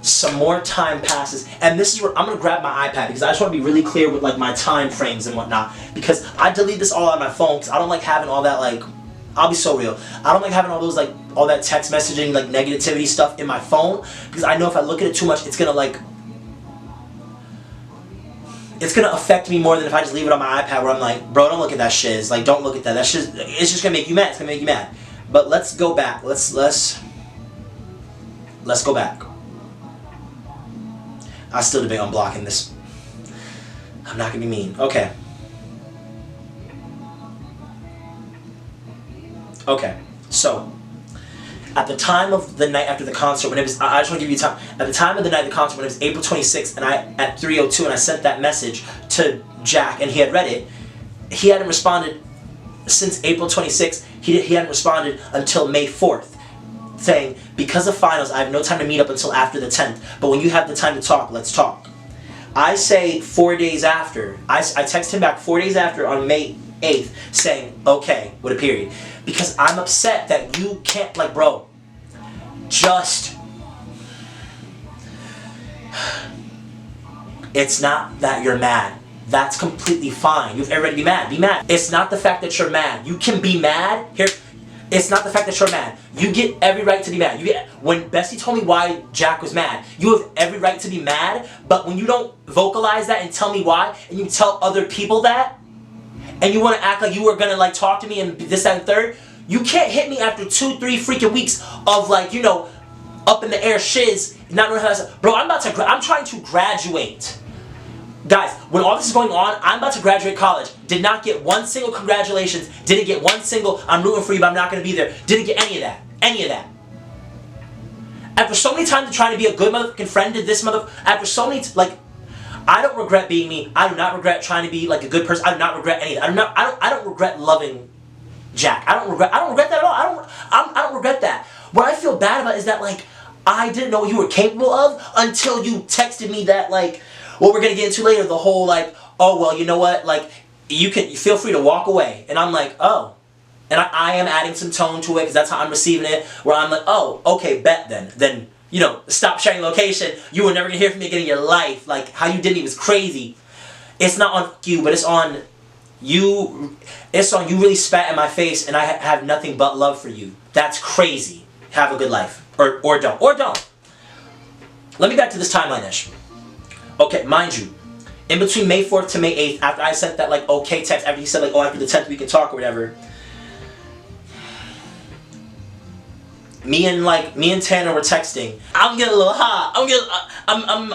Some more time passes, and this is where I'm going to grab my iPad because I just want to be really clear with like my time frames and whatnot, because I delete this all on my phone because I don't like having all that like, I'll be so real. I don't like having all those like all that text messaging like negativity stuff in my phone because I know if I look at it too much, it's gonna affect me more than if I just leave it on my iPad where I'm like, bro, don't look at that shiz. Like, don't look at that. That shiz, it's just gonna make you mad. It's gonna make you mad. But let's go back. Let's go back. I still debate on blocking this. I'm not gonna be mean. Okay, so at the time of the night after the concert, when it was, I just want to give you time. At the time of the night of the concert, when it was April 26th, and at 3:02, and I sent that message to Jack, and he had read it. He hadn't responded since April 26th. He hadn't responded until May 4th, saying, because of finals, I have no time to meet up until after the 10th. But when you have the time to talk, let's talk. I say 4 days after. I text him back 4 days after on May 8th, saying, okay, with a period. Because I'm upset that you can't, like, bro, just, it's not that you're mad. That's completely fine. You have every right to be mad. Be mad. It's not the fact that you're mad. You can be mad. Here, It's not the fact that you're mad. You get every right to be mad. When Bestie told me why Jack was mad, you have every right to be mad, but when you don't vocalize that and tell me why, and you tell other people that, and you want to act like you were going to like talk to me and this, that, and third, you can't hit me after 2-3 freaking weeks of like, you know, up in the air shiz, not knowing how to... Bro, I'm trying to graduate. Guys, when all this is going on, I'm about to graduate college. Did not get one single congratulations. Didn't get one single, I'm rooting for you, but I'm not going to be there. Didn't get any of that. Any of that. After so many times of trying to be a good motherfucking friend to this after so many, like, I don't regret being me. I do not regret trying to be, like, a good person. I do not regret any of that. I don't regret loving Jack. I don't regret that at all. I don't regret that. What I feel bad about is that, like, I didn't know what you were capable of until you texted me that, like, what we're going to get into later, the whole, like, oh, well, you know what, like, you feel free to walk away. And I'm like, oh. And I am adding some tone to it, because that's how I'm receiving it, where I'm like, oh, okay, bet then. Then, you know, stop sharing location. You were never going to hear from me again in your life. Like, how you did me was crazy. It's not on you, but it's on you. It's on you really spat in my face, and I have nothing but love for you. That's crazy. Have a good life. Or don't. Or don't. Let me back to this timeline-ish. Okay, mind you, in between May 4th to May 8th, after I sent that, like, okay text, after he said, like, oh, after the 10th we can talk or whatever, me and Tanner were texting. I'm getting a little hot.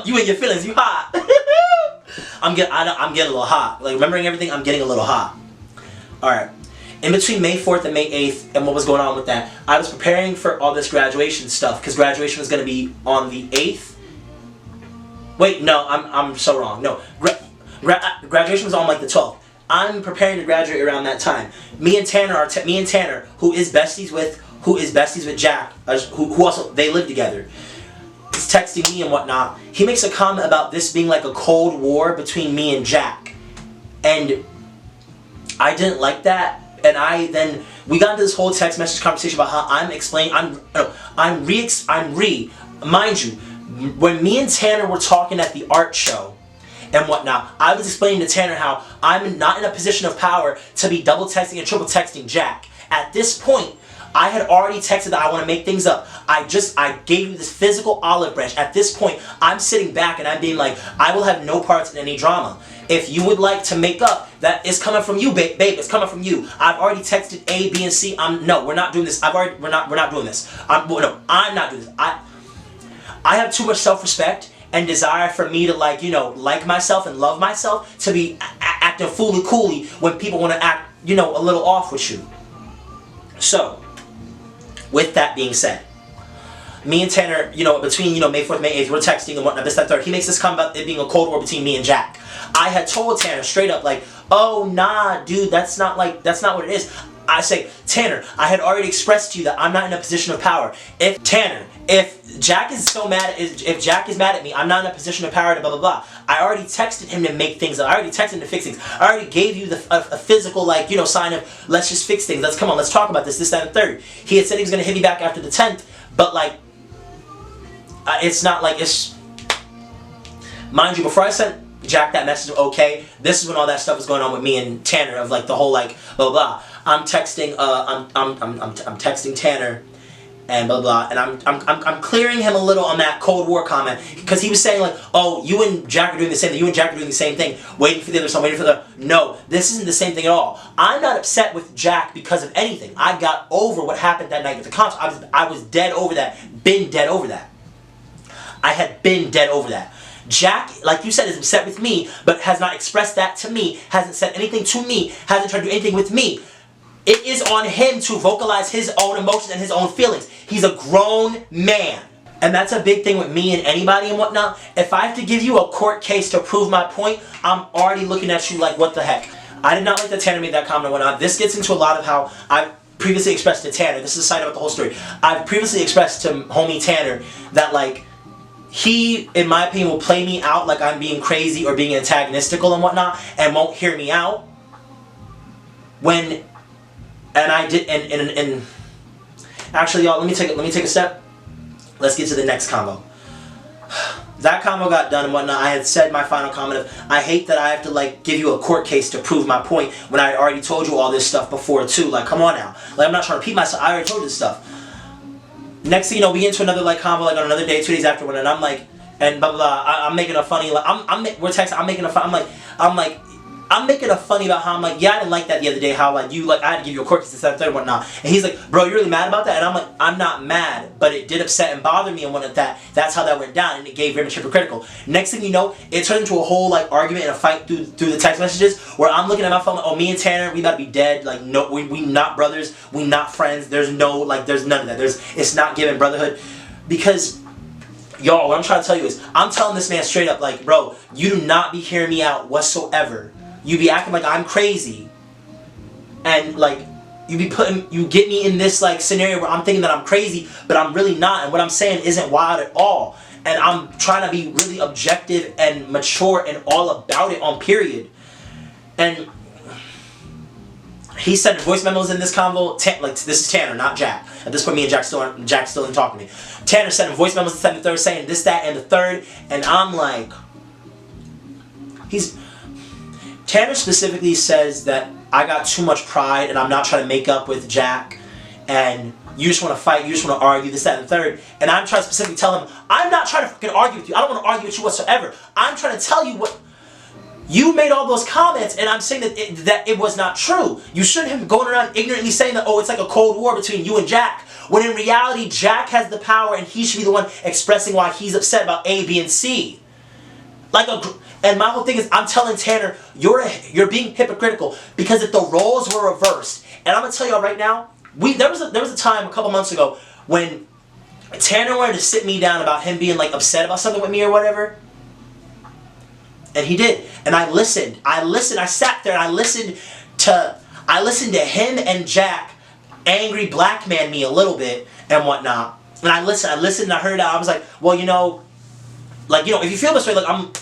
You and your feelings, you hot. I'm getting a little hot. Like, remembering everything, I'm getting a little hot. Alright. In between May 4th and May 8th, and what was going on with that, I was preparing for all this graduation stuff, because graduation was going to be on the 8th. Wait, no, I'm so wrong. No, graduation was on like the 12th. I'm preparing to graduate around that time. Me and Tanner, who is besties with Jack, who also, they live together, is texting me and whatnot. He makes a comment about this being like a cold war between me and Jack, and I didn't like that. And we got into this whole text message conversation about how mind you, when me and Tanner were talking at the art show and whatnot, I was explaining to Tanner how I'm not in a position of power to be double texting and triple texting Jack. At this point, I had already texted that I want to make things up. I gave you this physical olive branch. At this point, I'm sitting back and I'm being like, I will have no parts in any drama. If you would like to make up, that is coming from you, babe. It's coming from you. I've already texted A, B, and C. No, we're not doing this. We're not doing this. I'm not doing this. I have too much self-respect and desire for me to, like, you know, like myself and love myself to be acting fooly-cooly when people want to act, you know, a little off with you. So, with that being said, me and Tanner, you know, between, you know, May 4th, May 8th, we're texting and whatnot, this, that, third. He makes this comment about it being a cold war between me and Jack. I had told Tanner straight up, like, oh, nah, dude, that's not what it is. I say, Tanner, I had already expressed to you that I'm not in a position of power. If Jack is mad at me, I'm not in a position of power to blah, blah, blah. I already texted him to make things up. I already texted him to fix things. I already gave you a physical, like, you know, sign of, let's just fix things. Let's talk about this, that, and third. He had said he was going to hit me back after the 10th, but, like, it's not like it's... Mind you, before I sent Jack that message of okay, this is when all that stuff was going on with me and Tanner, of, like, the whole, like, blah, blah. I'm texting texting Tanner and blah blah, and I'm clearing him a little on that Cold War comment, because he was saying, like, oh, you and Jack are doing the same thing, you and Jack are doing the same thing, waiting for the other side, waiting for the... No, this isn't the same thing at all. I'm not upset with Jack because of anything. I got over what happened that night at the concert. I was dead over that. Been dead over that. I had been dead over that. Jack, like you said, is upset with me, but has not expressed that to me, hasn't said anything to me, hasn't tried to do anything with me. It is on him to vocalize his own emotions and his own feelings. He's a grown man. And that's a big thing with me and anybody and whatnot. If I have to give you a court case to prove my point, I'm already looking at you like, what the heck? I did not like that Tanner made that comment and whatnot. This gets into a lot of how I've previously expressed to Tanner. This is a side about the whole story. I've previously expressed to homie Tanner that, like, he, in my opinion, will play me out like I'm being crazy or being antagonistical and whatnot, and won't hear me out. Actually, y'all, let me take a step. Let's get to the next combo. that convo got done and whatnot. I had said my final comment of, I hate that I have to like give you a court case to prove my point when I already told you all this stuff before too. Like, come on now. Like, I'm not trying to repeat myself. I already told you this stuff. Next thing you know, we get into another like convo like on another day, 2 days afterward, and I'm like, and blah blah blah. I'm making a funny like we're texting. I'm making a fun. I'm making a funny about how I'm like, yeah, I didn't like that the other day. How like you like I had to give you a court case this, that, and third, and whatnot. And he's like, bro, you're really mad about that? And I'm like, I'm not mad, but it did upset and bother me and whatnot. That's how that went down, and it gave very much hypocritical. Next thing you know, it turned into a whole like argument and a fight through the text messages where I'm looking at my phone like, oh, me and Tanner, we about to be dead. Like, no, we not brothers, we not friends. There's no like, there's none of that. It's not giving brotherhood, because. Y'all, what I'm trying to tell you is, I'm telling this man straight up, like, bro, you do not be hearing me out whatsoever. You be acting like I'm crazy. And, like, you get me in this, like, scenario where I'm thinking that I'm crazy, but I'm really not. And what I'm saying isn't wild at all. And I'm trying to be really objective and mature and all about it on period. And he sent voice memos in this convo. Like, this is Tanner, not Jack. At this point, me and Jack still didn't talk to me. Tanner sent voice memos the 3rd saying this, that, and the third, and I'm like, Tanner specifically says that I got too much pride and I'm not trying to make up with Jack, and you just want to fight, you just want to argue, this, that, and the third. And I'm trying to specifically tell him, I'm not trying to fucking argue with you. I don't want to argue with you whatsoever. I'm trying to tell you what. You made all those comments, and I'm saying that it was not true. You shouldn't have gone around ignorantly saying that, oh, it's like a cold war between you and Jack, when in reality, Jack has the power, and he should be the one expressing why he's upset about A, B, and C. And my whole thing is, I'm telling Tanner, you're being hypocritical, because if the roles were reversed, and I'm gonna tell y'all right now, there was a time a couple months ago when Tanner wanted to sit me down about him being like upset about something with me or whatever. And he did. And I listened. I sat there and I listened to him and Jack angry black man me a little bit and whatnot. And I listened and I heard it out. I was like, well, if you feel this way, like I'm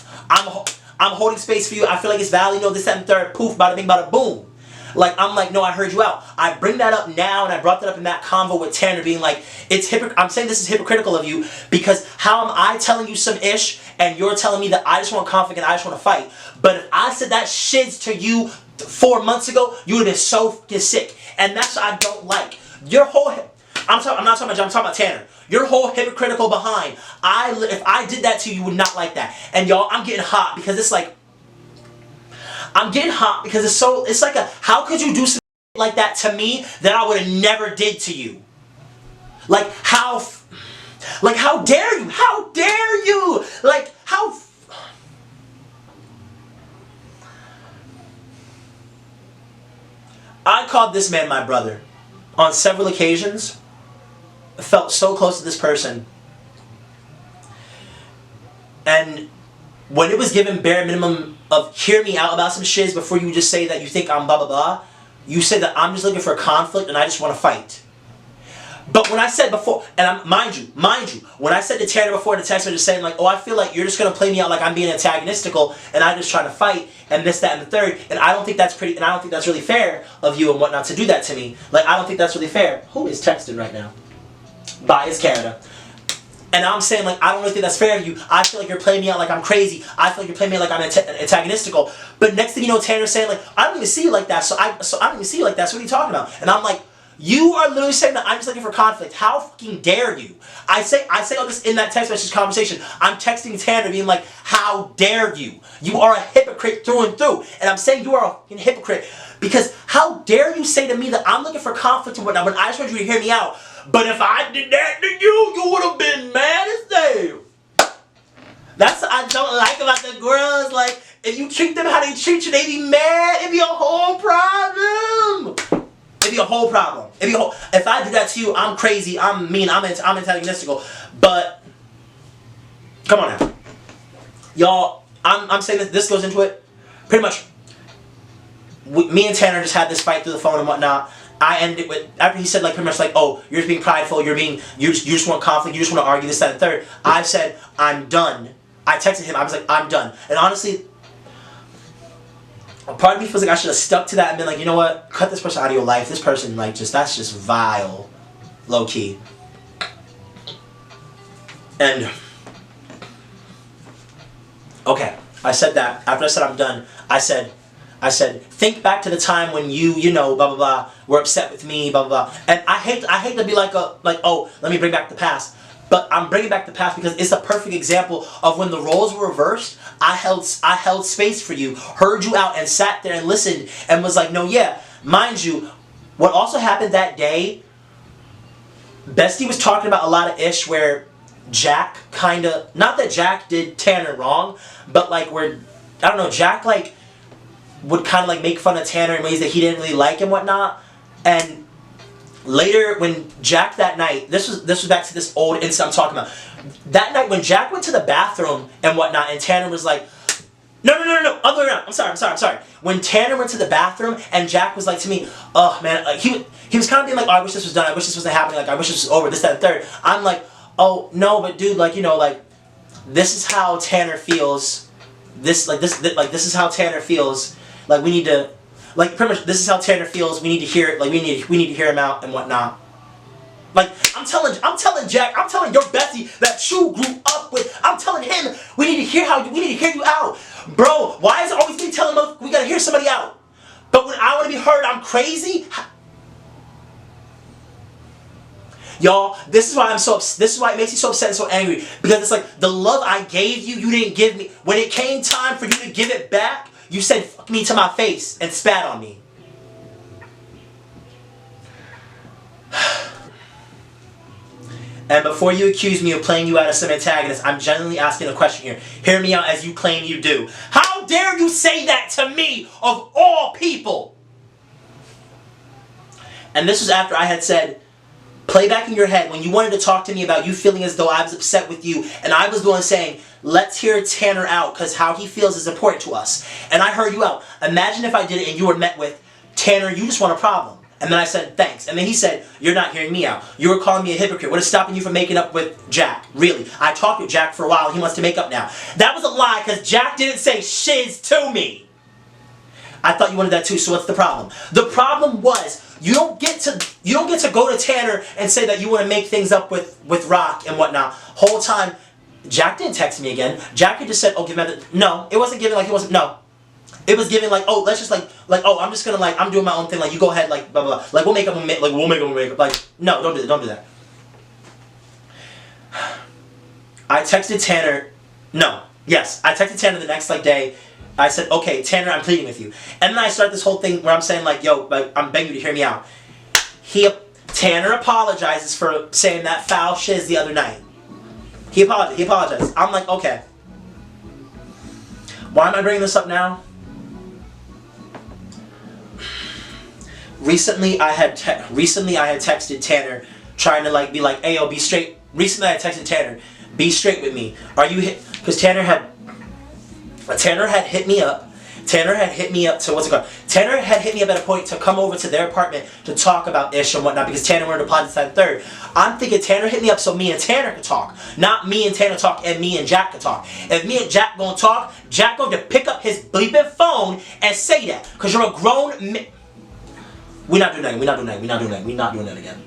holding space for you. I feel like it's valid, this, that, and the third, poof, bada bing, bada boom. Like, I'm like, no, I heard you out. I bring that up now, and I brought that up in that convo with Tanner, being like, I'm saying this is hypocritical of you, because how am I telling you some ish, and you're telling me that I just want conflict and I just want to fight? But if I said that shit to you 4 months ago, you would have been so fucking sick. And that's what I don't like. Your whole, I'm not talking about John, I'm talking about Tanner. Your whole hypocritical behind. If I did that to you, you would not like that. And y'all, I'm getting hot, because it's like, it's like how could you do something like that to me that I would have never did to you? Like, how dare you? How dare you? Like, how... I called this man my brother on several occasions. I felt so close to this person. And when it was given bare minimum of hear me out about some shiz before you just say that you think I'm blah blah blah, you say that I'm just looking for conflict and I just want to fight. But when I said before, and mind you, when I said to Tanner before in the text message saying like, oh, I feel like you're just gonna play me out like I'm being antagonistical and I'm just trying to fight and this, that, and the third, and I don't think that's really fair of you and whatnot to do that to me. Like, I don't think that's really fair. Who is texting right now? Bye, it's Canada. And I'm saying, like, I don't really think that's fair of you. I feel like you're playing me out like I'm crazy. I feel like you're playing me out like I'm antagonistical. But next thing you know, Tanner's saying, like, I don't even see you like that. So I don't even see you like that. So what are you talking about? And I'm like, you are literally saying that I'm just looking for conflict. How fucking dare you? I say all this in that text message conversation. I'm texting Tanner being like, how dare you? You are a hypocrite through and through. And I'm saying you are a fucking hypocrite because how dare you say to me that I'm looking for conflict and whatnot when I just want you to hear me out. But if I did that to you, you would have been mad as hell. That's what I don't like about the girls. Like, if you treat them how they treat you, they be mad. It'd be a whole problem. It'd be a whole problem. If I do that to you, I'm crazy, I'm mean, I'm antagonistical. But, come on now. Y'all, I'm saying that this goes into it. Pretty much, me and Tanner just had this fight through the phone and whatnot. I ended it with, after he said like pretty much like, oh, you're just being prideful, you just want conflict, you just want to argue this, that, and third. I said, I'm done. I texted him, I was like, I'm done. And honestly, a part of me feels like I should have stuck to that and been like, you know what, cut this person out of your life. This person, like, that's just vile, low key. And Okay, I said that. After I said I'm done, I said, think back to the time when you know, blah blah blah, were upset with me, blah blah blah. And I hate to be like oh, let me bring back the past. But I'm bringing back the past because it's a perfect example of when the roles were reversed. I held space for you, heard you out, and sat there and listened, and was like, no, yeah, mind you, what also happened that day. Bestie was talking about a lot of ish where Jack kind of, not that Jack did Tanner wrong, but like where, I don't know, Jack like would kind of like make fun of Tanner in ways that he didn't really like and whatnot. And later when Jack that night, this was back to this old incident I'm talking about. That night when Jack went to the bathroom and whatnot, and Tanner was like, no, other way around. I'm sorry. When Tanner went to the bathroom and Jack was like to me, oh man, like he was kind of being like, oh, I wish this was done. I wish this wasn't happening. Like I wish this was over. This, that, and third. I'm like, oh no, but dude, like, you know, like this is how Tanner feels. This is how Tanner feels. Like we need to, like pretty much this is how Tanner feels. We need to hear it. Like we need to hear him out and whatnot. Like I'm telling Jack, I'm telling your bestie that you grew up with. I'm telling him we need to hear you out, bro. Why is it always me telling him we gotta hear somebody out? But when I want to be heard, I'm crazy. Y'all, this is why this is why it makes me so upset and so angry, because it's like the love I gave you, you didn't give me. When it came time for you to give it back, you said fuck me to my face and spat on me. And before you accuse me of playing you out as some antagonist, I'm genuinely asking a question here. Hear me out as you claim you do. How dare you say that to me, of all people? And this was after I had said, play back in your head when you wanted to talk to me about you feeling as though I was upset with you, and I was the one saying, let's hear Tanner out because how he feels is important to us. And I heard you out. Imagine if I did it and you were met with, Tanner, you just want a problem. And then I said, thanks. And then he said, you're not hearing me out. You were calling me a hypocrite. What is stopping you from making up with Jack? Really? I talked with Jack for a while. He wants to make up now. That was a lie because Jack didn't say shiz to me. I thought you wanted that too, so what's the problem? The problem was, you don't get to go to Tanner and say that you want to make things up with Rock and whatnot. Whole time, Jack didn't text me again. Jack had just said, oh, give me that. No, it wasn't giving like it wasn't, no. It was giving like, oh, let's just like, oh, I'm just gonna like, I'm doing my own thing, like, you go ahead, like, blah, blah, blah. Like, we'll make up, like, no, don't do that. I texted Tanner, I texted Tanner the next, like, day. I said, okay, Tanner, I'm pleading with you. And then I start this whole thing where I'm saying, like, yo, like, I'm begging you to hear me out. Tanner apologizes for saying that foul shiz the other night. He apologized. I'm like, okay. Why am I bringing this up now? Recently I had texted Tanner trying to like be like, hey yo, be straight. Recently I texted Tanner, be straight with me. Are you hit? Because Tanner had hit me up. Tanner had hit me up to Tanner had hit me up at a point to come over to their apartment to talk about ish and whatnot because Tanner wanted to apply this that third. I'm thinking Tanner hit me up so me and Tanner could talk, not me and Tanner talk and me and Jack could talk. If me and Jack gonna talk, Jack going to pick up his bleeping phone and say that because you're a grown. We're not doing that again.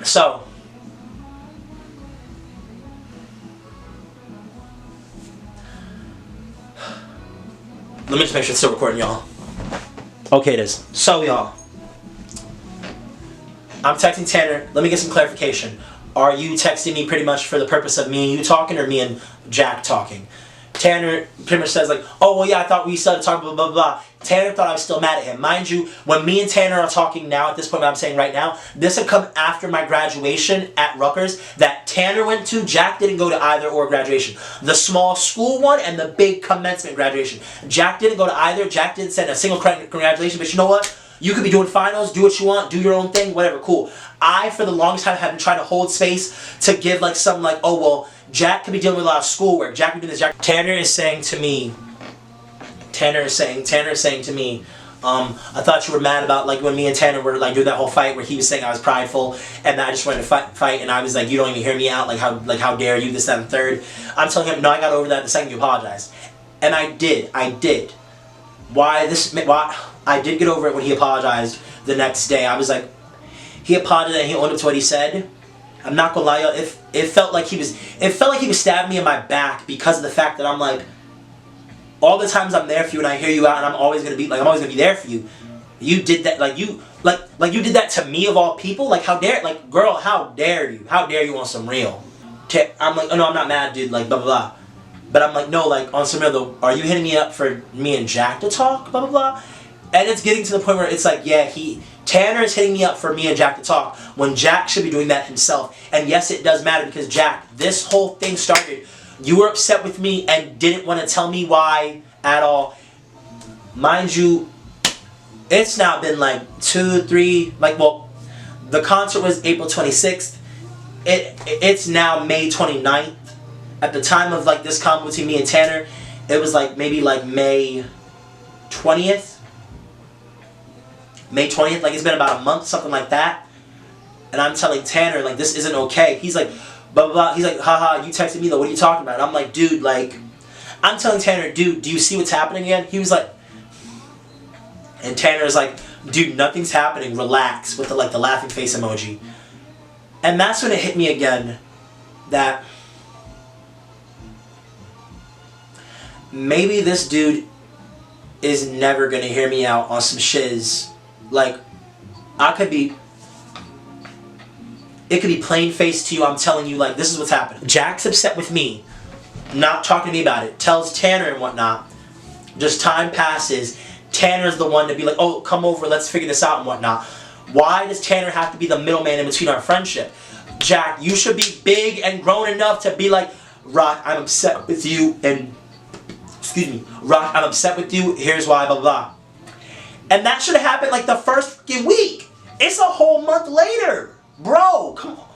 So. Let me just make sure it's still recording, y'all. Okay, it is. So, y'all. I'm texting Tanner. Let me get some clarification. Are you texting me pretty much for the purpose of me and you talking or me and Jack talking? Tanner pretty much says like, oh, well, yeah, I thought we started talking, blah, blah, blah. Tanner thought I was still mad at him. Mind you, when me and Tanner are talking now, at this point, what I'm saying right now, this had come after my graduation at Rutgers that Tanner went to. Jack didn't go to either or graduation. The small school one and the big commencement graduation. Jack didn't go to either. Jack didn't send a single congratulations, but you know what? You could be doing finals, do what you want, do your own thing, whatever, cool. I, for the longest time, have been trying to hold space to give like something like, oh, well, Jack could be dealing with a lot of schoolwork. Jack could be doing this. Tanner is saying to me, I thought you were mad about like when me and Tanner were like doing that whole fight where he was saying I was prideful and that I just wanted to fight and I was like, you don't even hear me out, like how dare you, this, that, and third. I'm telling him, no, I got over that the second you apologized. And I did. Why I did get over it when he apologized the next day. I was like, he apologized and he owned up to what he said. I'm not gonna lie, y'all. It felt like he was stabbing me in my back because of the fact that I'm like, all the times I'm there for you and I hear you out and I'm always gonna be there for you. You did that, like you did that to me of all people. Like how dare, like girl, how dare you? How dare you on some real? I'm like, oh no, I'm not mad, dude. Like blah blah blah. But I'm like, no, like on some real though. Are you hitting me up for me and Jack to talk? Blah blah blah. And it's getting to the point where it's like, yeah, Tanner is hitting me up for me and Jack to talk when Jack should be doing that himself. And yes, it does matter because Jack, this whole thing started. You were upset with me and didn't want to tell me why at all. Mind you, it's now been like 2, 3, like, well, the concert was April 26th. It's now May 29th. At the time of like this comment between me and Tanner, it was like maybe like May 20th. May 20th, like it's been about a month, something like that. And I'm telling Tanner, like, this isn't okay. He's like, blah, blah, blah. He's like, haha, you texted me though, what are you talking about? And I'm like, dude, like, I'm telling Tanner, dude, do you see what's happening again? He was like, and Tanner's like, dude, nothing's happening, relax, with the laughing face emoji. And that's when it hit me again, that maybe this dude is never gonna hear me out on some shiz. Like, it could be plain faced to you. I'm telling you, like, this is what's happening. Jack's upset with me, not talking to me about it, tells Tanner and whatnot. Just time passes. Tanner's the one to be like, oh, come over, let's figure this out and whatnot. Why does Tanner have to be the middleman in between our friendship? Jack, you should be big and grown enough to be like, Rock, I'm upset with you, and excuse me, Rock, I'm upset with you, here's why, blah, blah. And that should have happened like the first freaking week. It's a whole month later. Bro, come on.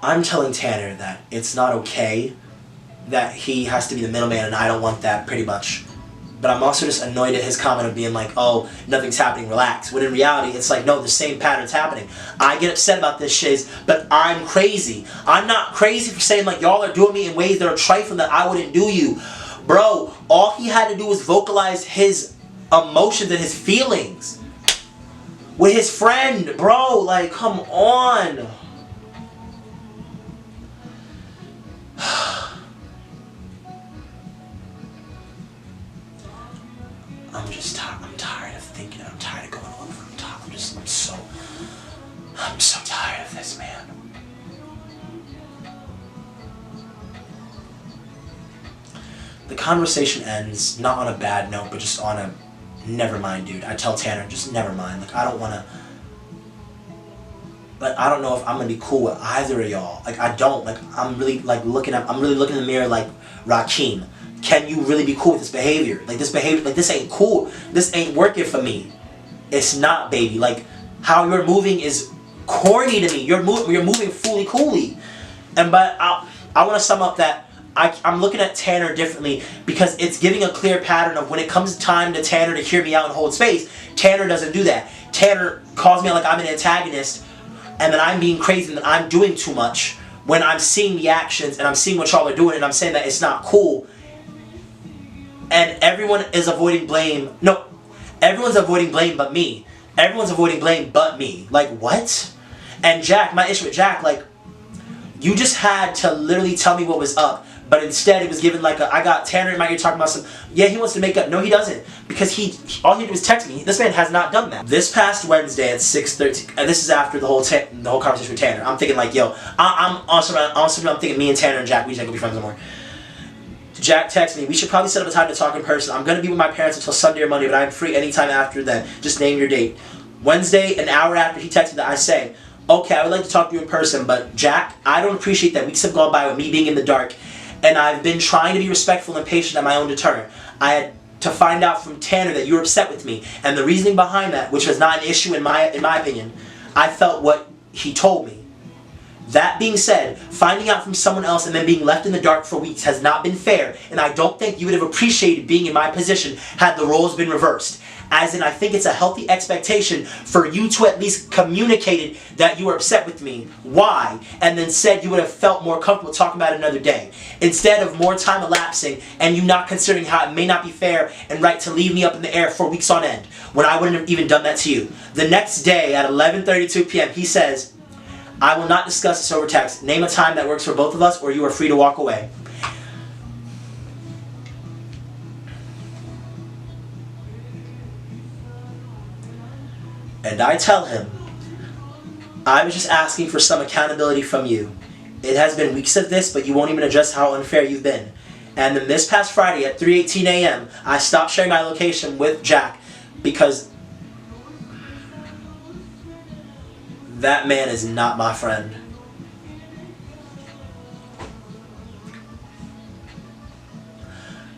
I'm telling Tanner that it's not okay that he has to be the middleman and I don't want that, pretty much. But I'm also just annoyed at his comment of being like, oh, nothing's happening, relax. When in reality, it's like, no, the same pattern's happening. I get upset about this shiz, but I'm crazy. I'm not crazy for saying like, y'all are doing me in ways that are trifling that I wouldn't do you. Bro, all he had to do was vocalize his emotions and his feelings with his friend. Bro, like, come on. I'm tired of thinking. I'm tired of going over. I'm so tired of this, man. The conversation ends not on a bad note, but just on a never mind, dude. I tell Tanner, just never mind. Like, I don't want to. Like, I don't know if I'm gonna be cool with either of y'all. Like, I don't. Like, I'm really looking in the mirror like, Rakeem, can you really be cool with this behavior? Like, this ain't cool. This ain't working for me. It's not, baby. Like, how you're moving is corny to me. You're moving fully coolly. But I want to sum up that I'm looking at Tanner differently because it's giving a clear pattern of when it comes time to Tanner to hear me out and hold space, Tanner doesn't do that. Tanner calls me like I'm an antagonist and that I'm being crazy and that I'm doing too much when I'm seeing the actions and I'm seeing what y'all are doing and I'm saying that it's not cool. And everyone is avoiding blame. No, everyone's avoiding blame but me. Everyone's avoiding blame but me. Like, what? And Jack, my issue with Jack, like, you just had to literally tell me what was up. But instead, it was given like I got Tanner in my ear talking about some, yeah, he wants to make up. No, he doesn't. Because all he did was text me. This man has not done that. This past Wednesday at 6:13, and this is after the whole conversation with Tanner. I'm thinking like, yo, I'm thinking me and Tanner and Jack, we just ain't gonna be friends no more. Jack texted me, we should probably set up a time to talk in person. I'm going to be with my parents until Sunday or Monday, but I'm free anytime after then. Just name your date. Wednesday, an hour after he texted that, I say, okay, I would like to talk to you in person, but Jack, I don't appreciate that weeks have gone by with me being in the dark, and I've been trying to be respectful and patient at my own deterrent. I had to find out from Tanner that you were upset with me, and the reasoning behind that, which was not an issue in my opinion, I felt what he told me. That being said, finding out from someone else and then being left in the dark for weeks has not been fair, and I don't think you would have appreciated being in my position had the roles been reversed. As in, I think it's a healthy expectation for you to at least communicate that you were upset with me, why, and then said you would have felt more comfortable talking about it another day. Instead of more time elapsing and you not considering how it may not be fair and right to leave me up in the air for weeks on end, when I wouldn't have even done that to you. The next day at 11:32 p.m. he says, I will not discuss this over text. Name a time that works for both of us or you are free to walk away. And I tell him, I was just asking for some accountability from you. It has been weeks of this, but you won't even address how unfair you've been. And then this past Friday at 3:18 a.m., I stopped sharing my location with Jack because that man is not my friend.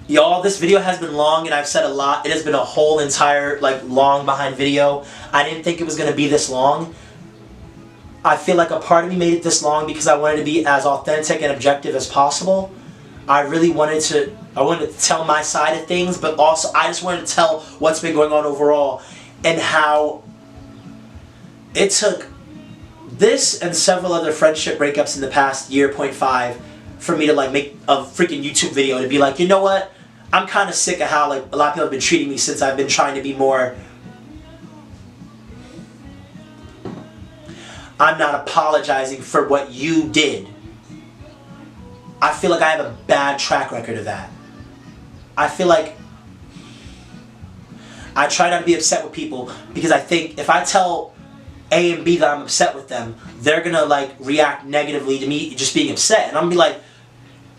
Y'all, this video has been long and I've said a lot. It has been a whole entire, long behind video. I didn't think it was going to be this long. I feel like a part of me made it this long because I wanted to be as authentic and objective as possible. I really wanted to tell my side of things, but also I just wanted to tell what's been going on overall and how it took this and several other friendship breakups in the past year, 0.5, for me to make a freaking YouTube video to be like, you know what? I'm kind of sick of how a lot of people have been treating me since I've been trying to be more. I'm not apologizing for what you did. I feel like I have a bad track record of that. I feel like I try not to be upset with people because I think if I tell A and B that I'm upset with them, they're gonna react negatively to me just being upset, and I'm gonna be like,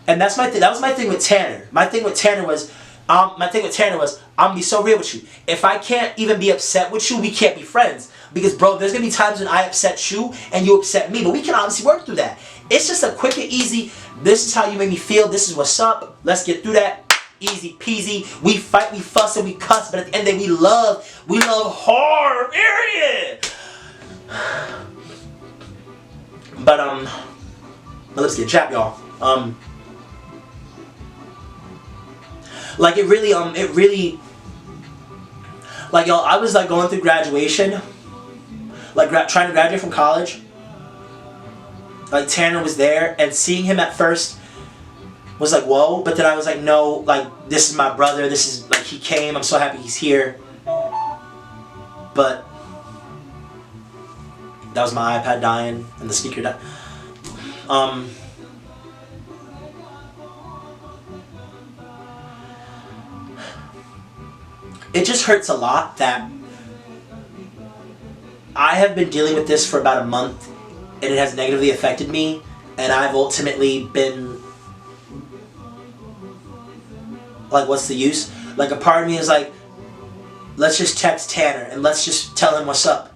and that's my thing. That was my thing with Tanner. My thing with Tanner was, I'm gonna be so real with you. If I can't even be upset with you, we can't be friends. Because bro, there's gonna be times when I upset you and you upset me, but we can obviously work through that. It's just a quick and easy. This is how you make me feel. This is what's up. Let's get through that. Easy peasy. We fight, we fuss, and we cuss, but at the end of the day, we love hard. Period. But my lips get chapped, y'all. It really, y'all, I was going through graduation, trying to graduate from college. Tanner was there, and seeing him at first was whoa, but then I was no, this is my brother, this is, he came, I'm so happy he's here. But that was my iPad dying, and the speaker died. It just hurts a lot that I have been dealing with this for about a month and it has negatively affected me, and I've ultimately been what's the use? A part of me is let's just text Tanner and let's just tell him what's up.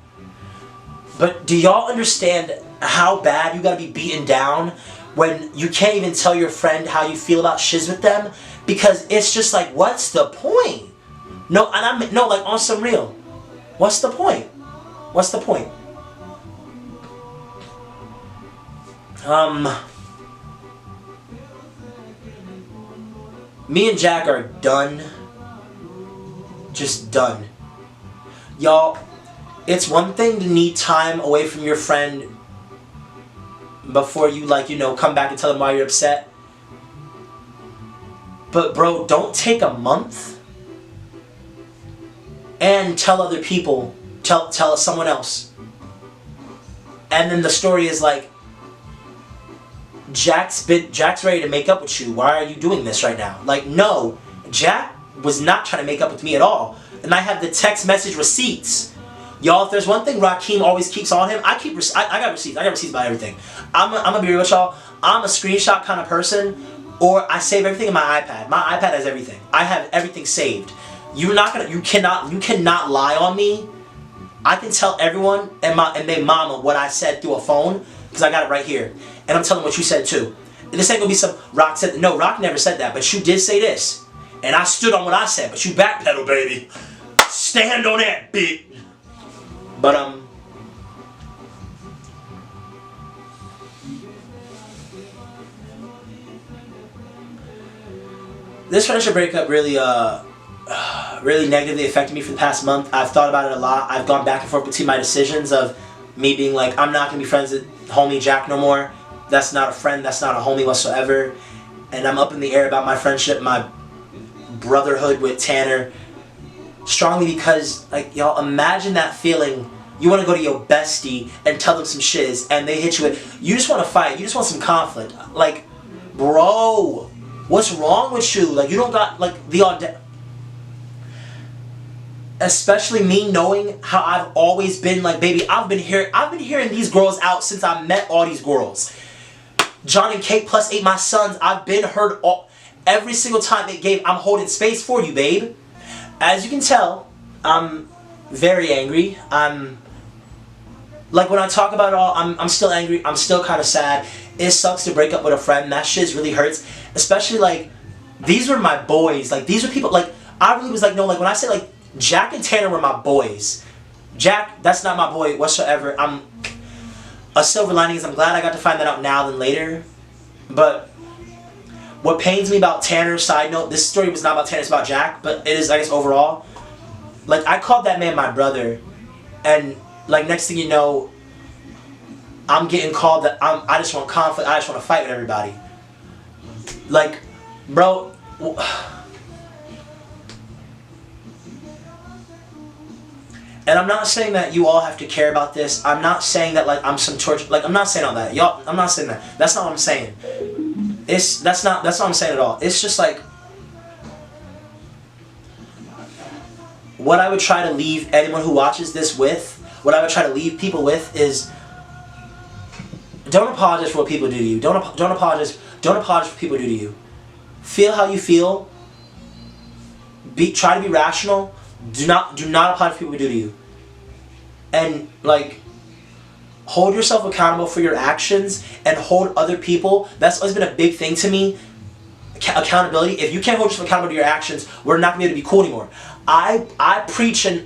But do y'all understand how bad you gotta be beaten down when you can't even tell your friend how you feel about shiz with them? Because it's just what's the point? No, and on some real. What's the point? What's the point? Me and Jack are done. Just done. Y'all, it's one thing to need time away from your friend before you come back and tell them why you're upset. But bro, don't take a month and tell other people, tell someone else. And then the story is Jack's ready to make up with you. Why are you doing this right now? No, Jack was not trying to make up with me at all. And I have the text message receipts. Y'all, if there's one thing Rakeem always keeps on him, I got receipts. I got receipts about everything. I'm gonna be real with y'all. I'm a screenshot kind of person, or I save everything in my iPad. My iPad has everything. I have everything saved. You cannot lie on me. I can tell everyone and their mama what I said through a phone because I got it right here, and I'm telling what you said too. This ain't gonna be some Rock said. No, Rock never said that, but you did say this, and I stood on what I said. But you backpedal, baby. Stand on that, bitch. But this friendship breakup really really negatively affected me for the past month. I've thought about it a lot. I've gone back and forth between my decisions of me being like, I'm not going to be friends with homie Jack no more. That's not a friend. That's not a homie whatsoever. And I'm up in the air about my friendship, my brotherhood with Tanner. Strongly because, like, y'all, imagine that feeling. You want to go to your bestie and tell them some shiz, and they hit you with, you just want to fight. You just want some conflict. Like, bro, what's wrong with you? Like, you don't got, like, the audacity. Especially me knowing how I've always been like, baby, I've been hearing these girls out since I met all these girls. John and Kate plus 8, my sons, I've been heard every single time they gave, I'm holding space for you, babe. As you can tell, I'm very angry. I'm, like, when I talk about it all, I'm still angry. I'm still kind of sad. It sucks to break up with a friend. That shit really hurts. Especially, like, these were my boys. Like, these were people, like, I really was like, no, like, when I say, like, Jack and Tanner were my boys. Jack, that's not my boy whatsoever. A silver lining is I'm glad I got to find that out now than later. But what pains me about Tanner, side note, this story was not about Tanner, it's about Jack, but it is, I guess, overall. Like, I called that man my brother, and, like, next thing you know, I'm getting called that I just want conflict, I just want to fight with everybody. Like, bro, and I'm not saying that you all have to care about this. I'm not saying that, like, I'm some torture. Like, I'm not saying all that. Y'all, I'm not saying that. That's not what I'm saying. That's not what I'm saying at all. It's just like, what I would try to leave anyone who watches this with, what I would try to leave people with is, don't apologize for what people do to you. Don't apologize for people do to you. Feel how you feel. Try to be rational. Do not apologize for people do to you. And, like, hold yourself accountable for your actions and hold other people. That's always been a big thing to me. Accountability. If you can't hold yourself accountable to your actions, we're not gonna be able to be cool anymore. I preach and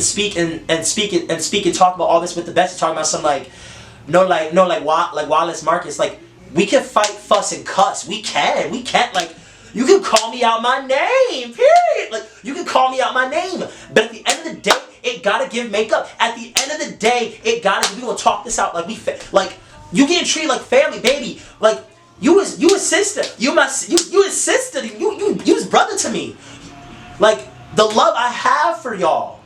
speak and talk about all this with the best. Talking about some like Wallace Marcus. Like, we can fight, fuss, and cuss. We can't like. You can call me out my name, period. Like, you can call me out my name. But at the end of the day, it gotta give makeup. At the end of the day, we gonna talk this out like you getting treated like family, baby. Like, you was sister. You his sister. You was brother to me. Like, the love I have for y'all.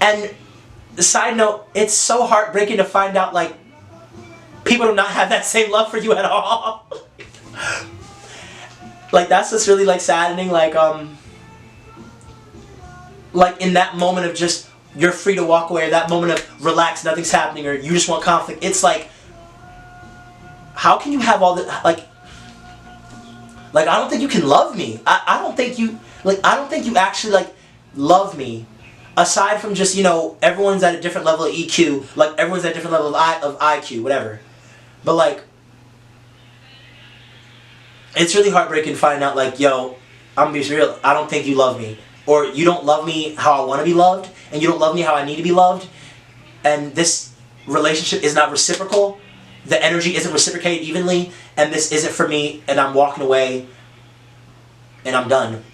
And the side note, it's so heartbreaking to find out, like, people do not have that same love for you at all. Like, that's what's really, like, saddening. Like in that moment of just, you're free to walk away, or that moment of relax, nothing's happening, or you just want conflict. It's like, how can you have all the, like, I don't think you can love me. I don't think you actually, like, love me. Aside from just, you know, everyone's at a different level of EQ, like, everyone's at a different level of IQ, whatever. But, like, it's really heartbreaking finding out, like, yo, I'm gonna be real, I don't think you love me. Or you don't love me how I want to be loved, and you don't love me how I need to be loved, and this relationship is not reciprocal, the energy isn't reciprocated evenly, and this isn't for me, and I'm walking away, and I'm done.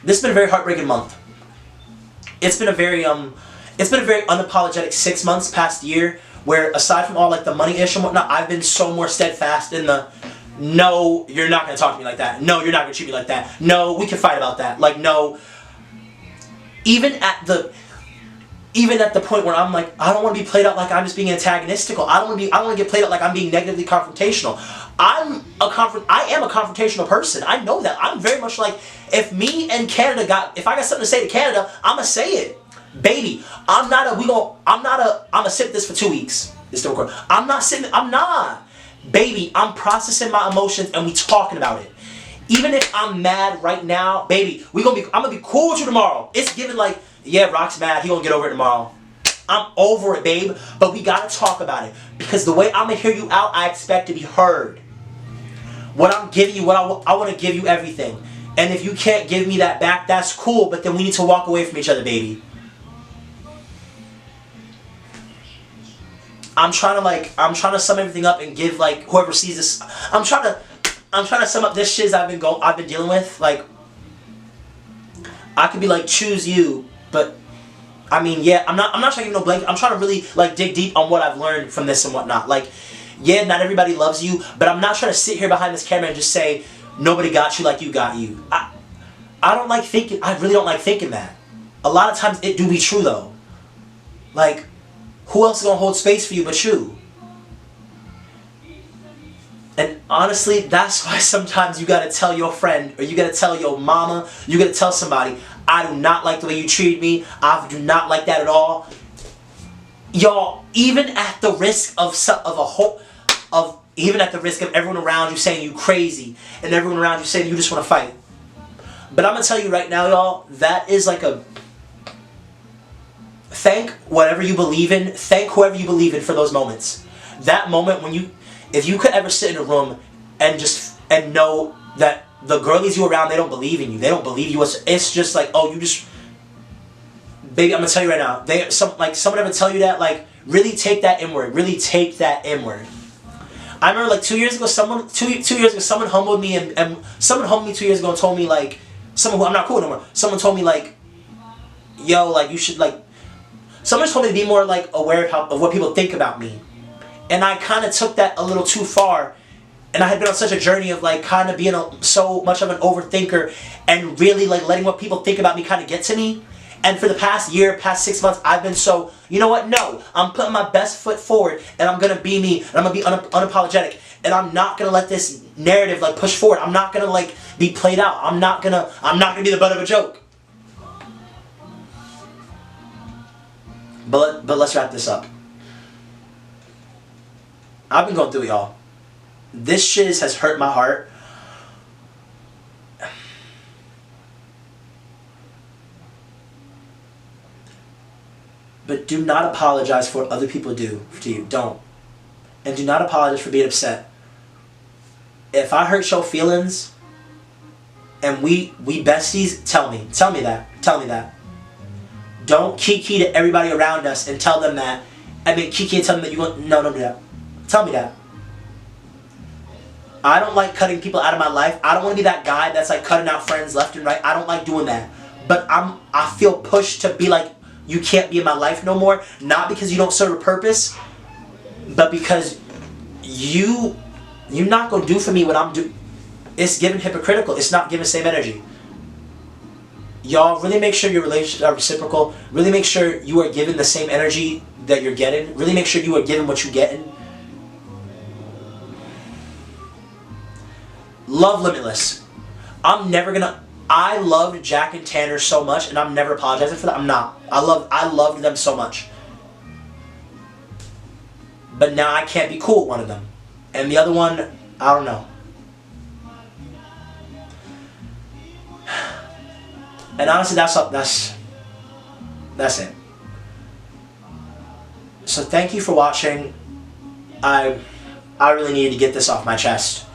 This has been a very heartbreaking month. It's been a very unapologetic 6 months, past year, where aside from all, like, the money issue and whatnot, I've been so more steadfast in the, no, you're not going to talk to me like that. No, you're not going to treat me like that. No, we can fight about that. Like, no. Even at the point where I'm like, I don't want to be played out like I'm just being antagonistical. I don't want to get played out like I'm being negatively confrontational. I am a confrontational person. I know that. I'm very much like, if me and Canada if I got something to say to Canada, I'm going to say it. Baby, I'm gonna sit this for 2 weeks. It's still recording. Baby, I'm processing my emotions and we talking about it. Even if I'm mad right now, baby, I'm gonna be cool with you tomorrow. It's given, like, yeah, Rock's mad, he gonna get over it tomorrow. I'm over it, babe, but we gotta talk about it. Because the way I'm gonna hear you out, I expect to be heard. What I'm giving you, I wanna give you everything. And if you can't give me that back, that's cool, but then we need to walk away from each other, baby. I'm trying to sum everything up and give, like, whoever sees this, I'm trying to I'm trying to sum up this shit I've been dealing with. Like, I could be like, choose you, but I mean, yeah, I'm not trying to give no blanket. I'm trying to really like dig deep on what I've learned from this and whatnot. Like, yeah, not everybody loves you, but I'm not trying to sit here behind this camera and just say nobody got you like you got you. I don't like thinking. I really don't like thinking that. A lot of times it do be true though. Like, who else is gonna hold space for you but you? And honestly, that's why sometimes you gotta tell your friend, or you gotta tell your mama, you gotta tell somebody, I do not like the way you treated me. I do not like that at all. Y'all, even at the risk even at the risk of everyone around you saying you crazy, and everyone around you saying you just want to fight. But I'm gonna tell you right now, y'all, that is like a thank whatever you believe in, thank whoever you believe in for those moments. That moment when if you could ever sit in a room and know that the girlies you around, they don't believe in you. They don't believe you. It's just like, oh, baby, I'm gonna tell you right now. Someone ever tell you that, like, really take that inward. Really take that inward. I remember like 2 years ago, someone humbled me and someone humbled me 2 years ago and told me, like, someone who I'm not cool with no more. Someone told me, like, yo, like, you should, like, someone told me to be more like aware of what people think about me. And I kind of took that a little too far. And I had been on such a journey of like kind of being so much of an overthinker and really like letting what people think about me kind of get to me. And for the past year, past 6 months, I've been so, you know what, no, I'm putting my best foot forward and I'm going to be me and I'm going to be unapologetic. And I'm not going to let this narrative like push forward. I'm not going to like be played out. I'm not going to be the butt of a joke. But let's wrap this up. I've been going through it, y'all. This shit has hurt my heart. But do not apologize for what other people do to you. Don't. And do not apologize for being upset. If I hurt your feelings and we besties, tell me. Tell me that. Tell me that. Don't kiki to everybody around us and tell them that. I mean, kiki and tell them that you want. No, don't do that. Tell me that. I don't like cutting people out of my life. I don't want to be that guy that's like cutting out friends left and right. I don't like doing that. But I feel pushed to be like, you can't be in my life no more. Not because you don't serve a purpose, but because you're not going to do for me what I'm doing. It's giving hypocritical. It's not giving same energy. Y'all, really make sure your relationships are reciprocal. Really make sure you are giving the same energy that you're getting. Really make sure you are giving what you're getting. Love limitless. I loved Jack and Tanner so much, and I'm never apologizing for that. I'm not. I loved them so much. But now I can't be cool with one of them. And the other one, I don't know. And honestly, that's it. So thank you for watching. I really needed to get this off my chest.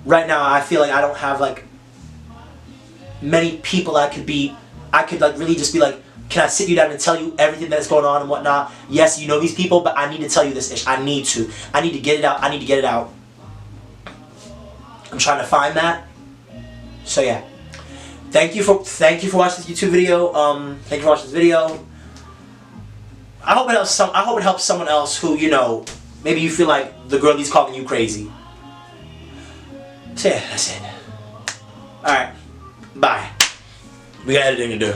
Right now, I feel like I don't have like many people I could like really just be like, can I sit you down and tell you everything that's going on and whatnot? Yes, you know these people, but I need to tell you this ish. I need to get it out. I need to get it out. I'm trying to find that. So yeah. Thank you for watching this YouTube video. Thank you for watching this video. I hope it helps someone else who, you know, maybe you feel like the girlie's calling you crazy. So yeah, that's it. Alright. Bye. We got editing to do.